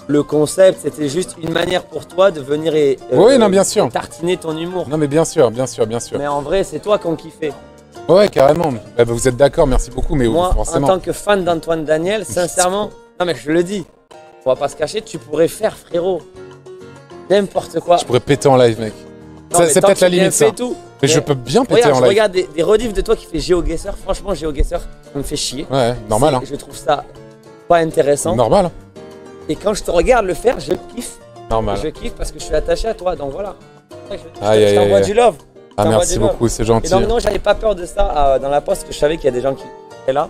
le concept. C'était juste une manière pour toi de venir et Oui, non, bien sûr. tartiner ton humour. Non, mais bien sûr, bien sûr, bien sûr. Mais en vrai, c'est toi qu'on kiffait. Ouais, carrément. Bah, vous êtes d'accord, merci beaucoup, mais Moi, forcément. en tant que fan d'Antoine Daniel, sincèrement, non mais je le dis, on va pas se cacher, tu pourrais faire, frérot, n'importe quoi. Je pourrais péter en live, mec. Non, mais C'est tant peut-être que la tu bien limite, fait ça. tout. Mais je peux bien péter Regarde, en je live. regarde des rediffs de toi qui fait GeoGuessr. Franchement, GeoGuessr, ça me fait chier. Ouais, normal, hein. Je trouve ça pas intéressant. Normal, hein. Et quand je te regarde le faire, je kiffe. Normal. Je kiffe parce que je suis attaché à toi, donc voilà. Aïe, Je aïe, t'envoie aïe. du love. Ah, t'envoie merci du love. beaucoup, c'est Et gentil. donc non, j'avais pas peur de ça dans la poste, parce que je savais qu'il y a des gens qui étaient là.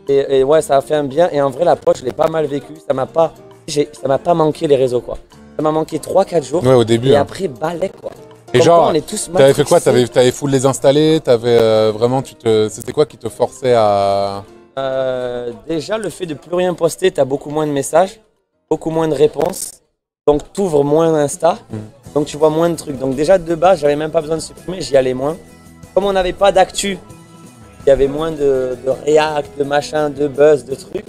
Et ouais, ça a fait un bien. Et en vrai, la poste, je l'ai pas mal vécu. Ça m'a pas manqué les réseaux, quoi. Ça m'a manqué 3-4 jours. Ouais, au début. Et hein. après, balai, quoi. Et Comme genre, quoi, on est tous t'avais fait quoi? matrixés. T'avais full les installer? T'avais vraiment, c'était quoi qui te forçait à. Déjà, le fait de plus rien poster, tu as beaucoup moins de messages, beaucoup moins de réponses. Donc, tu ouvres moins Insta. Donc, tu vois moins de trucs. Donc, déjà, de base, j'avais même pas besoin de supprimer, j'y allais moins. Comme on n'avait pas d'actu, il y avait moins de react, de machin, de buzz, de trucs.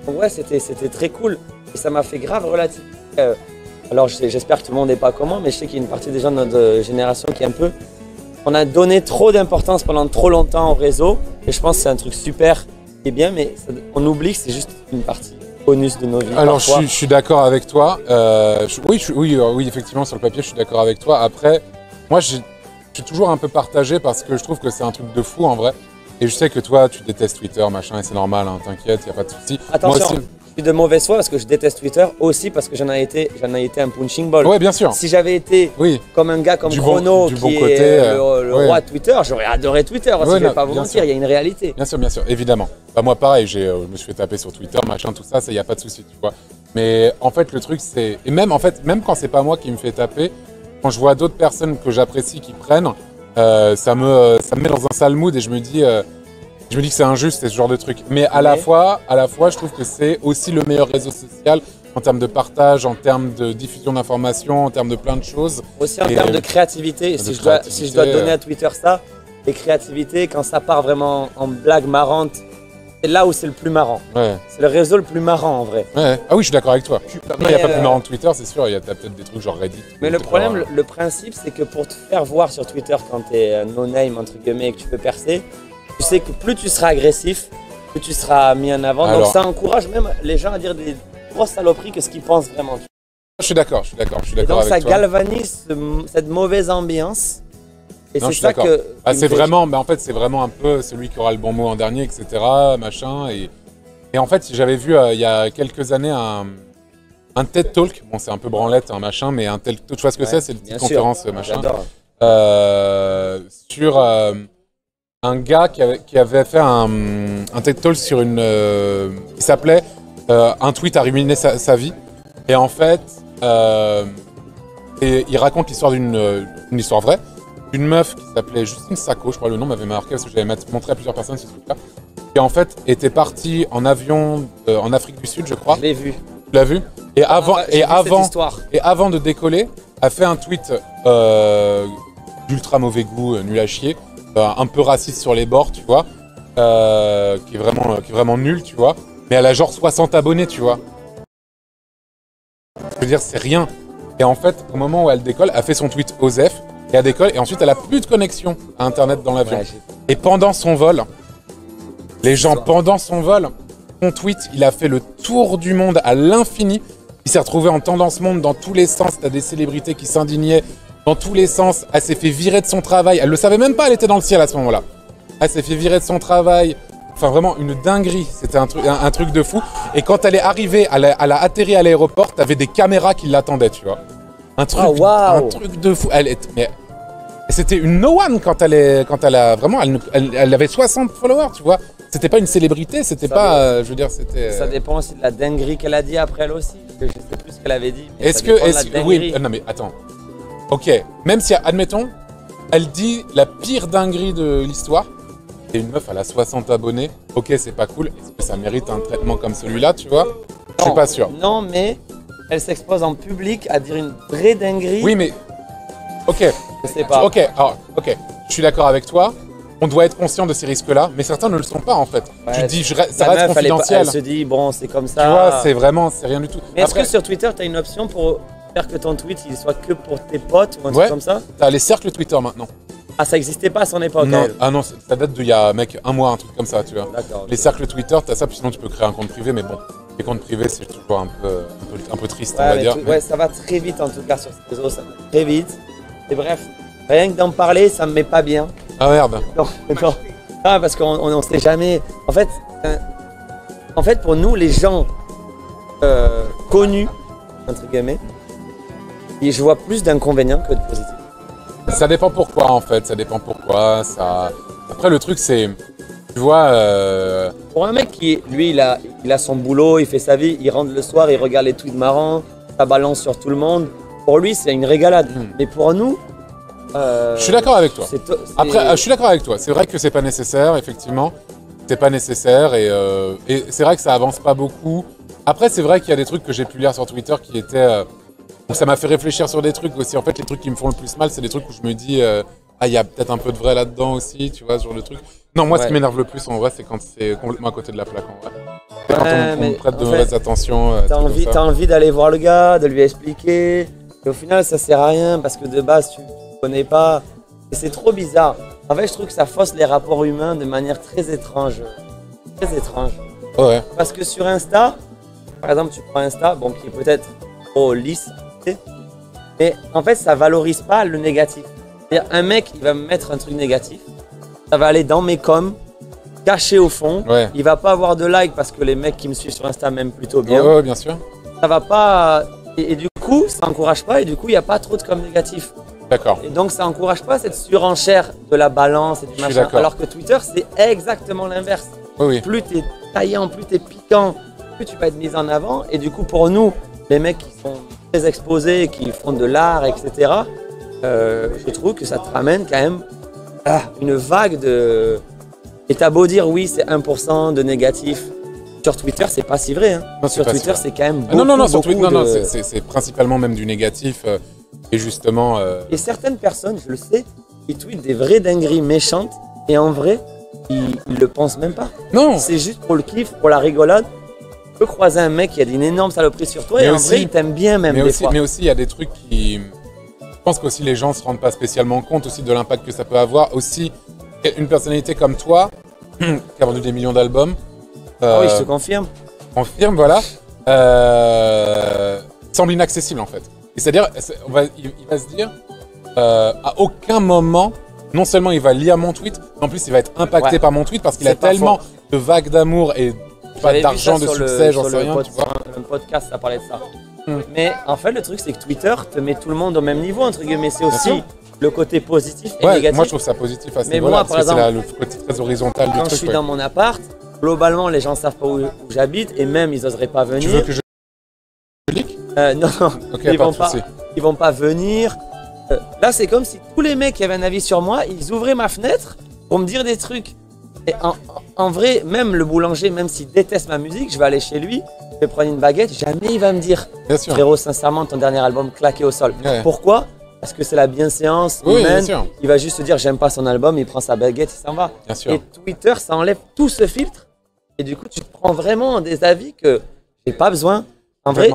Donc, ouais, c'était très cool. Et ça m'a fait grave relativiser. Alors, j'espère que tout le monde n'est pas comme moi, mais je sais qu'il y a une partie des gens de notre génération qui est un peu. On a donné trop d'importance pendant trop longtemps au réseau. Et je pense que c'est un truc super qui est bien, mais on oublie que c'est juste une partie bonus de nos vies. Alors, parfois. je suis d'accord avec toi. Oui, effectivement, sur le papier, je suis d'accord avec toi. Après, moi, je suis toujours un peu partagé parce que je trouve que c'est un truc de fou en vrai. Et je sais que toi, tu détestes Twitter, machin, et c'est normal, hein, t'inquiète, y a pas de souci. Attention, Moi aussi. je suis de mauvaise foi parce que je déteste Twitter, aussi parce que j'en ai été un punching ball. Ouais, bien sûr. Si j'avais été Oui. comme un gars comme Du bon- Chrono, du qui bon est côté, le ouais. roi de Twitter, j'aurais adoré Twitter, Ouais, je vais non, pas vous bien mentir, sûr. il y a une réalité. Bien sûr, évidemment. Bah, moi, pareil, je me suis fait taper sur Twitter, machin, tout ça, il n'y a pas de souci, tu vois. Mais en fait, le truc, c'est. Et même, en fait, même quand c'est pas moi qui me fais taper, quand je vois d'autres personnes que j'apprécie qui prennent, ça me met dans un sale mood et je me dis que c'est injuste, ce genre de truc. Mais à la fois, je trouve que c'est aussi le meilleur réseau social en termes de partage, en termes de diffusion d'informations, en termes de plein de choses. Aussi en Et, termes de créativité, si je dois donner à Twitter ça, les créativités, quand ça part vraiment en blague marrante, c'est là où c'est le plus marrant. Ouais. C'est le réseau le plus marrant en vrai. Ouais. Ah oui, je suis d'accord avec toi. Il n'y a pas plus euh, marrant que Twitter, c'est sûr. Il y a peut-être des trucs genre Reddit. Mais le ou problème, genre, le principe, c'est que pour te faire voir sur Twitter quand t'es no-name, entre guillemets, et que tu peux percer, tu sais que plus tu seras agressif, plus tu seras mis en avant. Alors- Donc ça encourage même les gens à dire des grosses saloperies que ce qu'ils pensent vraiment. Je suis d'accord Et avec donc ça toi. galvanise cette mauvaise ambiance. Et Non, c'est je suis ça d'accord. que. Ah, qui me c'est fait- vraiment, mais en fait, c'est vraiment un peu celui qui aura le bon mot en dernier, etc. Machin. Et en fait, j'avais vu il y a quelques années un TED Talk. Bon, c'est un peu branlette, un machin, mais un TED Talk, tu vois ce que c'est? C'est une Bien petite sûr, conférence, machin. j'adore. Sur un gars qui avait fait un TED Talk sur qui s'appelait Un tweet a ruiné sa vie. Et en fait, il raconte l'histoire une histoire vraie, d'une meuf qui s'appelait Justine Sacco, je crois le nom m'avait marqué parce que j'avais montré à plusieurs personnes ce truc-là, qui en fait était partie en avion en Afrique du Sud, je crois. Je l'ai vu. Tu l'as vu? Et J'ai vu cette histoire. avant de décoller, a fait un tweet d'ultra mauvais goût, nul à chier, un peu raciste sur les bords, tu vois, qui est vraiment nul, tu vois. Mais elle a genre 60 abonnés, tu vois. Je veux dire, c'est rien. Et en fait, au moment où elle décolle, elle fait son tweet OSEF, et elle décolle, et ensuite elle a plus de connexion à Internet dans l'avion. Ouais, Et pendant son vol, les gens, pendant son vol, son tweet, il a fait le tour du monde à l'infini. Il s'est retrouvé en tendance monde dans tous les sens. T'as des célébrités qui s'indignaient dans tous les sens. Elle s'est fait virer de son travail. Elle le savait même pas, elle était dans le ciel à ce moment-là. Elle s'est fait virer de son travail. Enfin, vraiment une dinguerie. C'était un truc de fou. Et quand elle est arrivée, elle a atterri à l'aéroport, t'avais des caméras qui l'attendaient, tu vois. Un truc, Oh, waouh. un truc de fou. Mais c'était une no one quand elle a vraiment, elle avait 60 followers, tu vois. C'était pas une célébrité, c'était Ça pas, je veux dire, c'était. Ça dépend aussi de la dinguerie qu'elle a dit après elle aussi. Parce que je sais plus ce qu'elle avait dit. mais Est-ce ça que, dépend de la oui, dinguerie. non mais attends. Ok, même si, admettons, elle dit la pire dinguerie de l'histoire, et une meuf, elle a 60 abonnés, ok, c'est pas cool, est-ce que ça mérite un traitement comme celui-là, tu vois? Je suis Non, pas sûr. Non, mais elle s'expose en public à dire une vraie dinguerie. Oui, mais. Ok, Je sais pas. ok, alors, ok, je suis d'accord avec toi, on doit être conscient de ces risques-là, mais certains ne le sont pas en fait. Ouais, Tu te dis, ça la reste meuf, confidentiel. elle se dit, bon, c'est comme ça. Tu vois, c'est rien du tout. Mais est-ce Après, que sur Twitter, tu as une option pour faire que ton tweet il soit que pour tes potes ou un Ouais. truc comme ça? t'as les cercles Twitter maintenant. Ah, ça n'existait pas à son époque. Non, elle. ah non, ça date d'il y a, mec, un mois, un truc comme ça, tu vois. D'accord. Les cercles Twitter, t'as ça, puis sinon tu peux créer un compte privé, mais bon, les comptes privés, c'est toujours un peu triste, on va dire. mais- Ouais, ça va très vite en tout cas sur ce réseau, ça va très vite. Et bref, rien que d'en parler, ça me met pas bien. Ah merde. Non, non. Ah, parce qu'on ne sait jamais. En fait, pour nous, les gens connus, entre guillemets, et je vois plus d'inconvénients que de positifs. Ça dépend pourquoi, en fait, ça dépend pourquoi. Après, le truc, c'est, tu vois, Pour un mec qui, lui, il a son boulot, il fait sa vie, il rentre le soir, il regarde les tweets marrants, ça balance sur tout le monde. Pour lui, c'est une régalade. Mais pour nous, je suis d'accord avec toi. c'est. Après, je suis d'accord avec toi. C'est vrai que c'est pas nécessaire, effectivement. C'est pas nécessaire et c'est vrai que ça avance pas beaucoup. Après, c'est vrai qu'il y a des trucs que j'ai pu lire sur Twitter qui étaient. Donc ça m'a fait réfléchir sur des trucs aussi. En fait, les trucs qui me font le plus mal, c'est des trucs où je me dis, ah, il y a peut-être un peu de vrai là-dedans aussi, tu vois, ce genre de truc. Non, moi, ce qui m'énerve le plus, en vrai, c'est quand c'est complètement à côté de la plaque, en vrai. Quand on me prête de mauvaises attentions. T'as envie d'aller voir le gars, de lui expliquer. Et au final, ça sert à rien parce que de base, tu connais pas. Et c'est trop bizarre. En fait, je trouve que ça fausse les rapports humains de manière très étrange. Très étrange. Ouais. Parce que sur Insta, par exemple, tu prends Insta, bon, qui est peut-être trop lisse, tu sais, mais en fait, ça valorise pas le négatif. C'est-à-dire, un mec, il va me mettre un truc négatif, ça va aller dans mes coms, caché au fond. Ouais. Il va pas avoir de like parce que les mecs qui me suivent sur Insta m'aiment plutôt bien. Ouais, bien sûr. Ça va pas. Et du coup, ça encourage pas, et du coup, il n'y a pas trop de com négatif. D'accord. Et donc, ça encourage pas cette surenchère de la balance et du suis machin. d'accord. Alors que Twitter, c'est exactement l'inverse. Oui. Plus t'es taillant, plus t'es piquant, plus tu vas être mis en avant. Et du coup, pour nous, les mecs qui sont très exposés, qui font de l'art, etc., je trouve que ça te ramène quand même une vague de. Et t'as beau dire oui, c'est 1% de négatif. Sur Twitter, c'est pas si vrai. Hein. Non, c'est Sur pas si Twitter, vrai. c'est quand même beaucoup, Non, sur Twitter, beaucoup non, de- c'est principalement même du négatif. Et justement. Et certaines personnes, je le sais, ils tweetent des vraies dingueries méchantes et en vrai, ils le pensent même pas. Non. C'est juste pour le kiff, pour la rigolade. Tu peux croiser un mec qui a une énorme saloperie sur toi Mais et en aussi- vrai, il t'aime bien même Mais des aussi, fois. mais aussi, il y a des trucs qui. Je pense qu'aussi les gens se rendent pas spécialement compte aussi de l'impact que ça peut avoir. Aussi, une personnalité comme toi, qui a vendu des millions d'albums, Ah oui, je te confirme. confirme, voilà, semble inaccessible en fait. Et c'est-à-dire, il va se dire, à aucun moment, non seulement il va lire mon tweet, mais en plus il va être impacté Ouais. par mon tweet parce qu'il C'est a pas tellement de vagues d'amour et pas J'avais vu d'argent, ça de sur le- succès, j'en sur sais le rien, pod- tu vois. sur un podcast, ça parlait de ça. Hmm. Mais en fait, le truc, c'est que Twitter te met tout le monde au même niveau, entre guillemets. C'est aussi sûr. le côté positif et Ouais, négatif. moi je trouve ça positif à ce Mais niveau-là, moi, parce par que c'est exemple, le côté très horizontal du Quand truc. je suis ouais. dans mon appart, globalement, les gens savent pas où j'habite et même ils oseraient pas venir. Tu veux que je clique? Non, Ok, ils pas vont de pas. souci. Ils vont pas venir. Là, c'est comme si tous les mecs qui avaient un avis sur moi, ils ouvraient ma fenêtre pour me dire des trucs. Et en vrai, même le boulanger, même s'il déteste ma musique, je vais aller chez lui, je vais prendre une baguette, jamais il va me dire Bien sûr. frérot, sincèrement, ton dernier album claqué au sol. Ouais. Pourquoi? Parce que c'est la bienséance Oui, bien humaine. sûr. Il va juste se dire j'aime pas son album, il prend sa baguette, il s'en va. Bien sûr. Et Twitter, ça enlève tout ce filtre. Et du coup, tu te prends vraiment des avis que j'ai pas besoin. En vrai,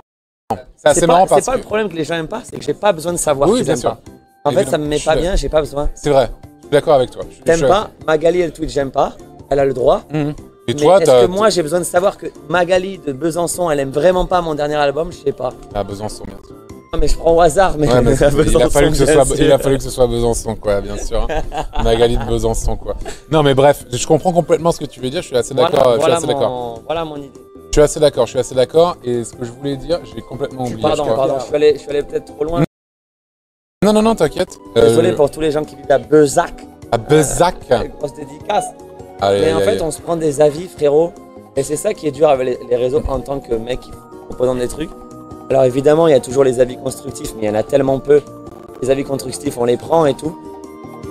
C'est assez marrant parce c'est pas que. le problème que les gens aiment pas, c'est que j'ai pas besoin de savoir Oui, qu'ils bien aiment sûr. pas. En fait, ça me met Je pas suis- bien, j'ai pas besoin. C'est vrai. Je suis d'accord avec toi. T'aimes pas Magali, elle tweet j'aime pas. Elle a le droit. Mhm. Et Mais toi, est-ce que moi j'ai besoin de savoir que Magali de Besançon, elle aime vraiment pas mon dernier album? Je sais pas. Ah, Besançon, bien sûr. Non, mais je prends au hasard. Mais Ouais, mais à il a Besançon, fallu que ce bien soit, sûr. il a fallu que ce soit Besançon, quoi, bien sûr. Magali de Besançon, quoi. Non, mais bref, je comprends complètement ce que tu veux dire. Je suis assez d'accord. Je suis assez d'accord. Voilà mon idée. Je suis assez d'accord. Je suis assez d'accord. Et ce que je voulais dire, j'ai complètement oublié. Pardon, je crois. pardon, je suis allé peut-être trop loin. Non, t'inquiète. Désolé pour tous les gens qui vivent à Bezac. À Bezac. Grosse dédicace. Allez, Mais en allez, fait, allez. on se prend des avis, frérot. Et c'est ça qui est dur avec les réseaux en tant que mec qui proposant des trucs. Alors évidemment, il y a toujours les avis constructifs, mais il y en a tellement peu. Les avis constructifs, on les prend et tout.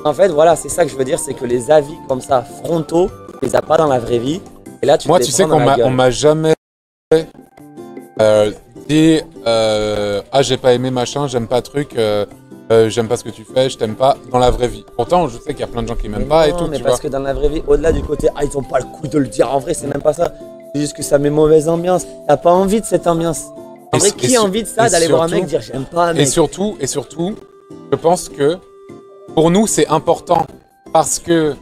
En fait, voilà, c'est ça que je veux dire, c'est que les avis comme ça, frontaux, tu les as pas dans la vraie vie. Et là, tu Moi, te les tu sais prends dans la gueule. on m'a jamais dit ah j'ai pas aimé machin, j'aime pas truc. j'aime pas ce que tu fais, je t'aime pas dans la vraie vie. Pourtant, je sais qu'il y a plein de gens qui m'aiment pas et tout, mais tu parce vois. que dans la vraie vie, au-delà du côté, ah, ils ont pas le coup de le dire. En vrai, c'est même pas ça. C'est juste que ça met mauvaise ambiance. T'as pas envie de cette ambiance. En vrai, qui a envie de ça, d'aller voir un mec dire j'aime pas un mec. Et surtout, je pense que pour nous, c'est important parce que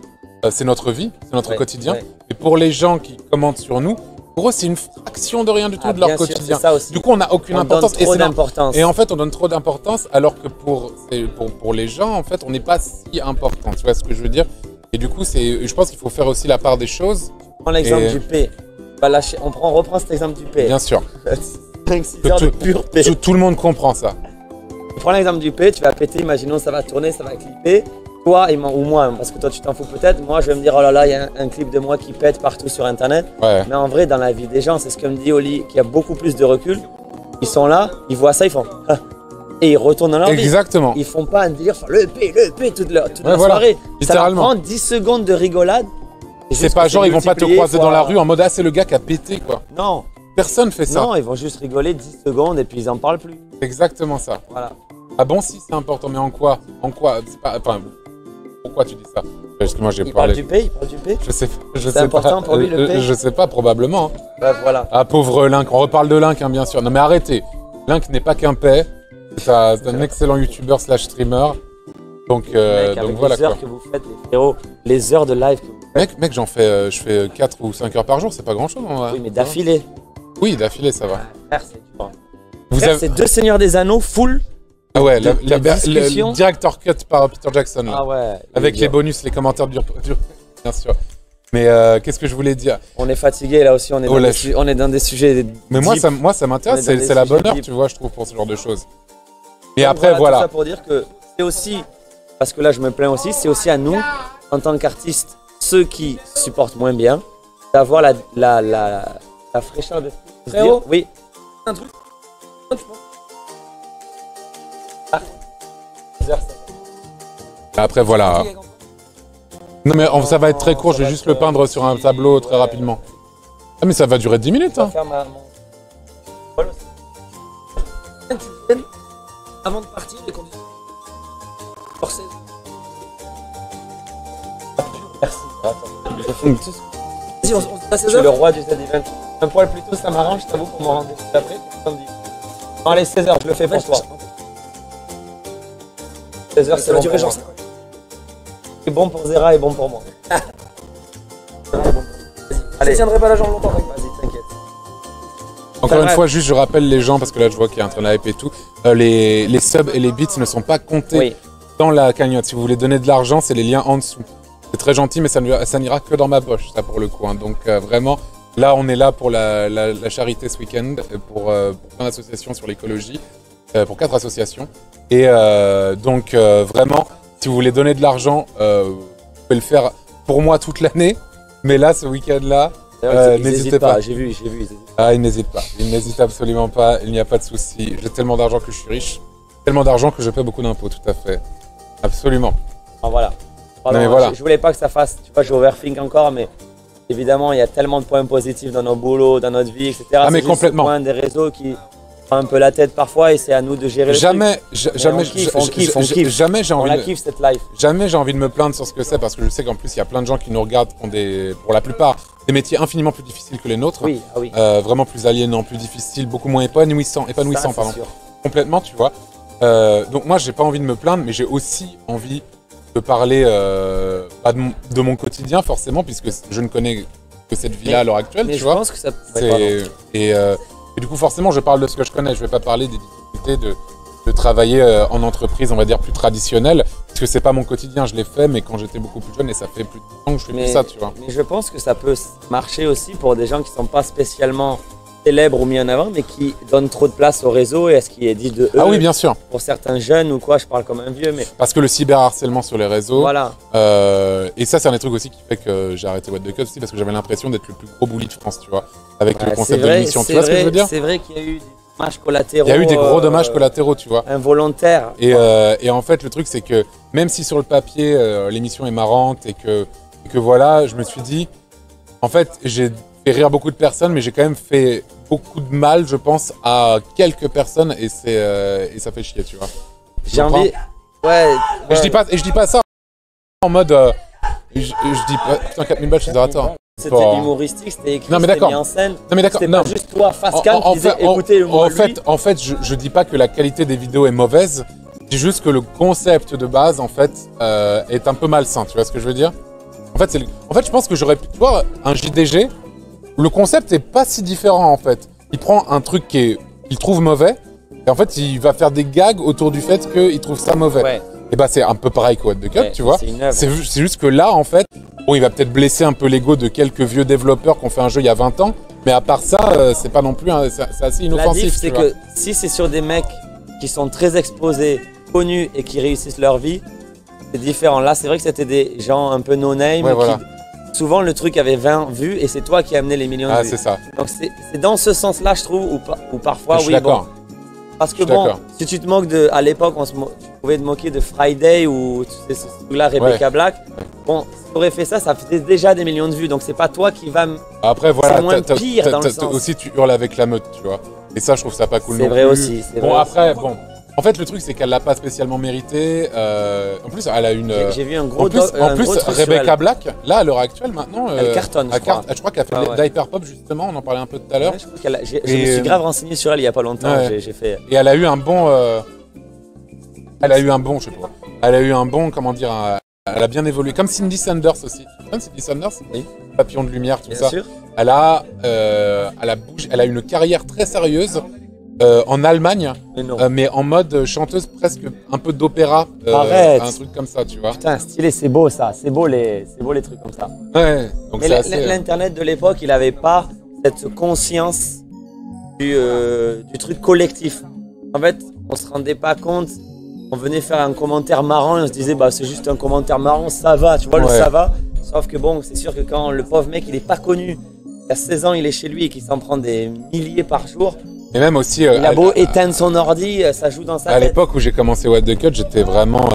c'est notre vie, c'est notre quotidien. Ouais. Et pour les gens qui commentent sur nous, pour eux, c'est une fraction de rien du tout de leur bien sûr, quotidien. c'est ça aussi. Du coup, on n'a aucune On importance. donne trop d'importance. Et en fait, on donne trop d'importance alors que pour les gens, en fait, on n'est pas si important. Tu vois ce que je veux dire? Et du coup, je pense qu'il faut faire aussi la part des choses. On prend l'exemple du P. On reprend cet exemple du P. Bien sûr. 5-6 heures de pur P. Tout le monde comprend ça. Prends l'exemple du P, tu vas péter, imaginons ça va tourner, ça va clipper. Toi ou moi, parce que toi tu t'en fous peut-être, moi je vais me dire oh là là, il y a un clip de moi qui pète partout sur internet. Ouais. Mais en vrai, dans la vie des gens, c'est ce que me dit Oli, qui a beaucoup plus de recul. Ils sont là, ils voient ça, ils font ah. Et ils retournent dans leur vie. Exactement. Ils font pas un délire sur le P toute la voilà. soirée. Littéralement. Ça leur prend 10 secondes de rigolade. C'est pas genre ils vont pas te croiser dans la rue en mode ah c'est le gars qui a pété quoi. Non. Personne fait ça. Non, ils vont juste rigoler 10 secondes et puis ils en parlent plus. C'est exactement ça. Voilà. Ah bon si c'est important mais en quoi? C'est pas, enfin, pourquoi tu dis ça? Parce que moi j'ai Il parlé. parle du P, il parle du P. Je sais C'est pas. important pour lui, le P. Je sais pas probablement. Hein. Bah voilà. Ah pauvre Link, on reparle de Link hein, bien sûr. Non mais arrêtez. Link n'est pas qu'un paix. C'est un excellent youtubeur / streamer. Donc voilà les heures quoi. que vous faites les frérots, les heures de live que vous faites. Mec, je fais 4 ou 5 heures par jour, c'est pas grand chose. Oui, mais d'affilée. Oui, d'affilée, ça va. Frère, c'est dur. Vous Frère, avez... c'est 2 Seigneurs des Anneaux full. Ah ouais, de discussion. le director cut par Peter Jackson. Là. Ah ouais. Avec les bonus, les commentaires durs, bien sûr. Mais qu'est-ce que je voulais dire? On est fatigué là aussi, on est dans des sujets. Mais moi, ça m'intéresse, c'est la bonne heure, tu vois, je trouve, pour ce genre de choses. Et après, voilà. Tout ça pour dire que c'est aussi, parce que là je me plains aussi, c'est aussi à nous, en tant qu'artistes, ceux qui supportent moins bien, d'avoir la fraîcheur de Frérot, oui. un truc. Après, voilà. Non, mais ça va être très court, je vais juste le peindre sur un tableau très rapidement. Ah, mais ça va durer 10 minutes, hein. Avant de partir, les conditions. Forcez. Merci. Vas-y, on se passe Je suis le roi du Z-Event. Un poil plus tôt, ça m'arrange, je t'avoue, pour mon rendez-vous d'après. Non, allez, 16h, je le fais pour toi. 16h, c'est Ça va bon durer pour genre moi. 5 ans. C'est bon pour Zera et bon pour moi. Je tiendrai pas la jambe longtemps, mec. Vas-y, t'inquiète. Encore une fois, juste je rappelle les gens, parce que là je vois qu'il y a un train de hype et tout, les subs et les bits ne sont pas comptés Oui. dans la cagnotte. Si vous voulez donner de l'argent, c'est les liens en dessous. C'est très gentil, mais ça n'ira que dans ma poche, ça pour le coup. Hein. Donc vraiment, là on est là pour la charité ce week-end, pour plein d'associations sur l'écologie, pour 4 associations. Et donc vraiment, si vous voulez donner de l'argent, vous pouvez le faire pour moi toute l'année, mais là ce week-end-là, n'hésitez pas. J'ai vu, ils hésitent. Ah, il n'hésite pas. Il n'hésite absolument pas. Il n'y a pas de souci. J'ai tellement d'argent que je suis riche. Tellement d'argent que je paie beaucoup d'impôts, tout à fait. Absolument. Ah, voilà. Pardon, Non, mais voilà. Je voulais pas que ça fasse, tu vois, je overthink encore, mais évidemment, il y a tellement de points positifs dans nos boulots, dans notre vie, etc. Ah, mais C'est juste complètement. le point des réseaux qui prend un peu la tête parfois et c'est à nous de gérer le truc. Jamais, on kiffe. jamais j'ai On envie la de, kiffe cette life. jamais j'ai envie de me plaindre sur ce que c'est parce que je sais qu'en plus il y a plein de gens qui nous regardent qui ont pour la plupart des métiers infiniment plus difficiles que les nôtres. Oui, ah oui. Vraiment plus aliénants, plus difficiles, beaucoup moins épanouissants, Ça, pardon. c'est sûr. Complètement, tu vois. Donc moi, j'ai pas envie de me plaindre, mais j'ai aussi envie de parler pas de mon quotidien forcément, puisque je ne connais que cette vie-là à l'heure actuelle, Mais tu je vois. pense que ça. Ouais, pardon. Et du coup, forcément, je parle de ce que je connais. Je vais pas parler des difficultés de travailler en entreprise, on va dire plus traditionnelle, parce que c'est pas mon quotidien. Je l'ai fait, mais quand j'étais beaucoup plus jeune, et ça fait plus de 10 ans que je fais plus ça, tu vois. Mais je pense que ça peut marcher aussi pour des gens qui sont pas spécialement célèbres ou mis en avant, mais qui donnent trop de place au réseau et à ce qui est dit de eux. Ah oui, bien sûr. Pour certains jeunes ou quoi, je parle comme un vieux, mais Parce que le cyberharcèlement sur les réseaux, voilà. et ça c'est un des trucs aussi qui fait que j'ai arrêté What the Cut aussi, parce que j'avais l'impression d'être le plus gros bully de France, tu vois, avec le Ouais, concept c'est vrai, de l'émission. Tu vois ce que je veux dire? C'est vrai qu'il y a eu des dommages collatéraux. Il y a eu des gros dommages collatéraux, tu vois. Involontaires. Et en fait, le truc c'est que même si sur le papier l'émission est marrante et que voilà, je me suis dit, en fait, j'ai fait rire beaucoup de personnes, mais j'ai quand même fait beaucoup de mal, je pense, à quelques personnes et ça fait chier, tu vois. J'ai envie, Ouais. Et je dis pas ça en mode. Je dis pas. Putain, 4000 balles chez Zerator. C'était humoristique, c'était écrit, c'était mis en scène. Non mais d'accord. C'était pas juste toi, face cam, qui disais écoutez moi lui. En fait, je dis pas que la qualité des vidéos est mauvaise. Je dis juste que le concept de base, en fait, est un peu malsain. Tu vois ce que je veux dire? En fait, je pense que j'aurais pu, tu vois, un JDG. Le concept est pas si différent en fait. Il prend un truc qu'il trouve mauvais et en fait il va faire des gags autour du fait qu'il trouve ça mauvais. Ouais. Et bah c'est un peu pareil que What the Cut, tu vois. C'est juste que là en fait, bon il va peut-être blesser un peu l'ego de quelques vieux développeurs qui ont fait un jeu il y a 20 ans, mais à part ça, c'est pas non plus, c'est assez inoffensif. La diff c'est que si c'est sur des mecs qui sont très exposés, connus et qui réussissent leur vie, c'est différent. Là c'est vrai que c'était des gens un peu no-name. Ouais, voilà. Souvent, le truc avait 20 vues et c'est toi qui as amené les millions de vues. Ah, c'est ça. Donc, c'est dans ce sens-là, je trouve, où parfois, oui, bon. Parce que bon, si tu te moques de. À l'époque, tu pouvais te moquer de Friday ou tu sais, ce truc-là, Rebecca Black. Bon, si tu aurais fait ça, ça faisait déjà des millions de vues. Donc, c'est pas toi qui va. Après, voilà. C'est moins pire dans le sens. Aussi, tu hurles avec la meute, tu vois. Et ça, je trouve ça pas cool non plus. C'est vrai aussi. Bon, après, bon. En fait, le truc, c'est qu'elle l'a pas spécialement mérité. En plus, elle a une. J'ai vu un gros. En plus, Rebecca Black, là, à l'heure actuelle, maintenant. Elle cartonne, je crois. Je crois qu'elle a fait d'Hyperpop, justement. On en parlait un peu tout à l'heure. Ouais, je me suis grave renseigné sur elle il y a pas longtemps. Ouais. J'ai fait. Et elle a eu un bon. Elle a eu un bon, je sais pas. Elle a eu un bon, comment dire. Elle a bien évolué. Comme Cindy Sanders aussi. Cindy Sanders, oui. Papillon de lumière, tout ça. Bien sûr. Elle a bougé. Elle a une carrière très sérieuse. En Allemagne, mais en mode chanteuse presque un peu d'opéra, un truc comme ça, tu vois. Putain, stylé, c'est beau ça, c'est beau les trucs comme ça. Ouais. Donc mais l'internet de l'époque, il avait pas cette conscience du truc collectif. En fait, on se rendait pas compte. On venait faire un commentaire marrant et on se disait bah c'est juste un commentaire marrant, ça va, tu vois le ça va. Sauf que bon, c'est sûr que quand le pauvre mec il est pas connu, il a 16 ans, il est chez lui et qu'il s'en prend des milliers par jour. Et même aussi, il a beau éteindre son ordi, ça joue dans sa tête. À l'époque où j'ai commencé What the Cut, j'étais vraiment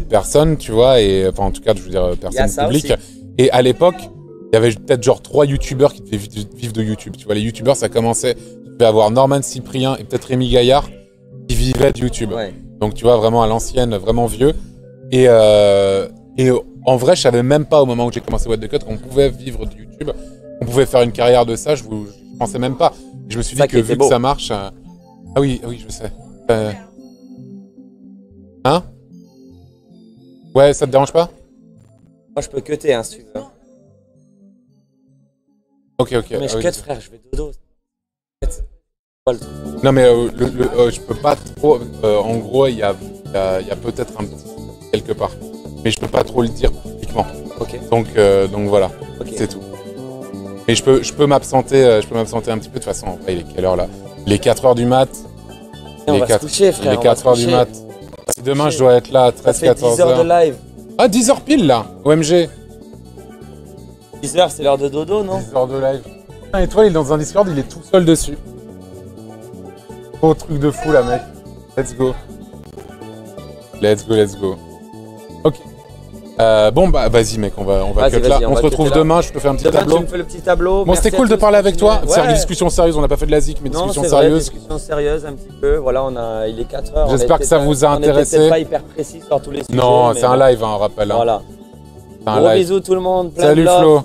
personne, tu vois, et enfin en tout cas, je veux dire personne publique. Et à l'époque, il y avait peut-être genre 3 youtubeurs qui devaient vivre de YouTube. Tu vois, les youtubeurs, ça commençait. Tu devais avoir Norman Cyprien et peut-être Rémi Gaillard qui vivaient de YouTube. Ouais. Donc tu vois, vraiment à l'ancienne, vraiment vieux. Et en vrai, je savais même pas au moment où j'ai commencé What the Cut qu'on pouvait vivre de YouTube, qu'on pouvait faire une carrière de ça. Je pensais même pas. Je me suis dit que vu que ça marche... Ah oui, je sais. Hein? Ouais, ça te dérange pas? Moi, je peux cutter, hein, si tu veux. Ok. Mais je cut, frère, je vais dodo. Non, mais je peux pas trop... en gros, il y a peut-être un petit... quelque part. Mais je peux pas trop le dire publiquement. Ok. Donc voilà, c'est tout. Mais je peux m'absenter un petit peu. De toute façon, en vrai, il est quelle heure là? Les 4h du mat. On va se coucher, frère. Les 4h du mat. Si demain je dois être là à 13-14h. 10 heures de live. Ah, 10h pile là, OMG. 10h, c'est l'heure de dodo, non? 10h de live. Putain, Étoile, il est dans un Discord, il est tout seul dessus. Gros truc de fou là, mec. Let's go. Ok. Bon bah vas-y mec, on va cut là. On se retrouve demain, je te fais un petit tableau. Tu me fais le petit tableau. Bon, c'était cool de parler avec toi. C'est une discussion sérieuse, on n'a pas fait de la zik, mais discussion sérieuse. Discussion sérieuse un petit peu. Voilà, il est 4h. J'espère que ça vous a intéressé. On n'est pas hyper précis sur tous les sujets. Non, c'est un live, on rappelle. Voilà. Gros bisous tout le monde. Salut Flo.